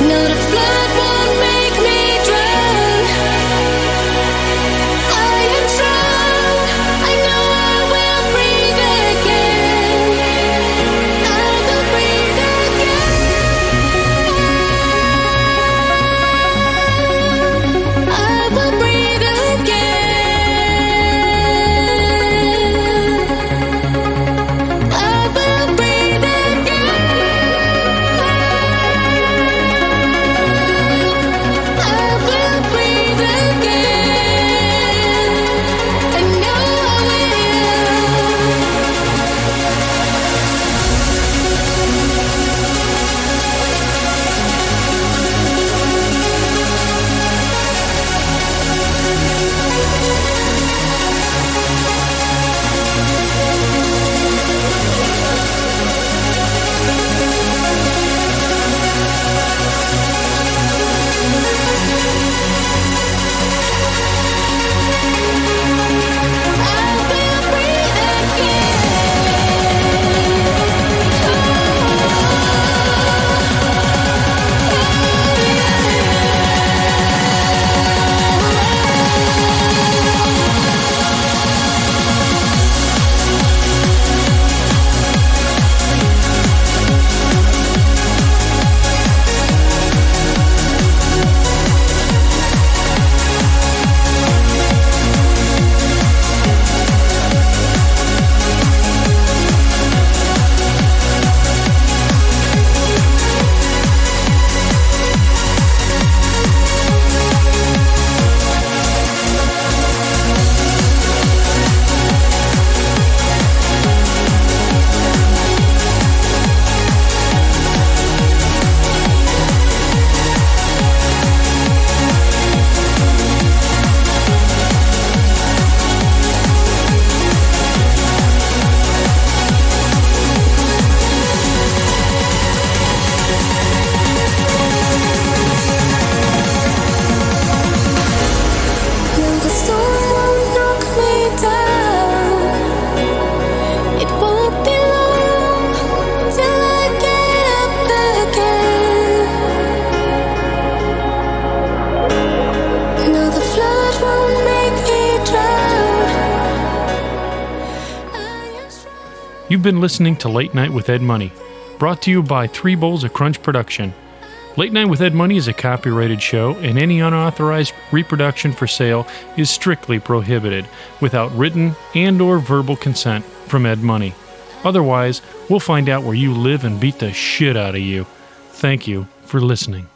No, the flood won't make me drown. I am strong. I know I will breathe again. You've been listening to Late Night with Ed Money, brought to you by 3 Bowls of Crunch Production. Late Night with Ed Money is a copyrighted show, and any unauthorized reproduction for sale is strictly prohibited without written and or verbal consent from Ed Money. Otherwise, we'll find out where you live and beat the shit out of you. Thank you for listening.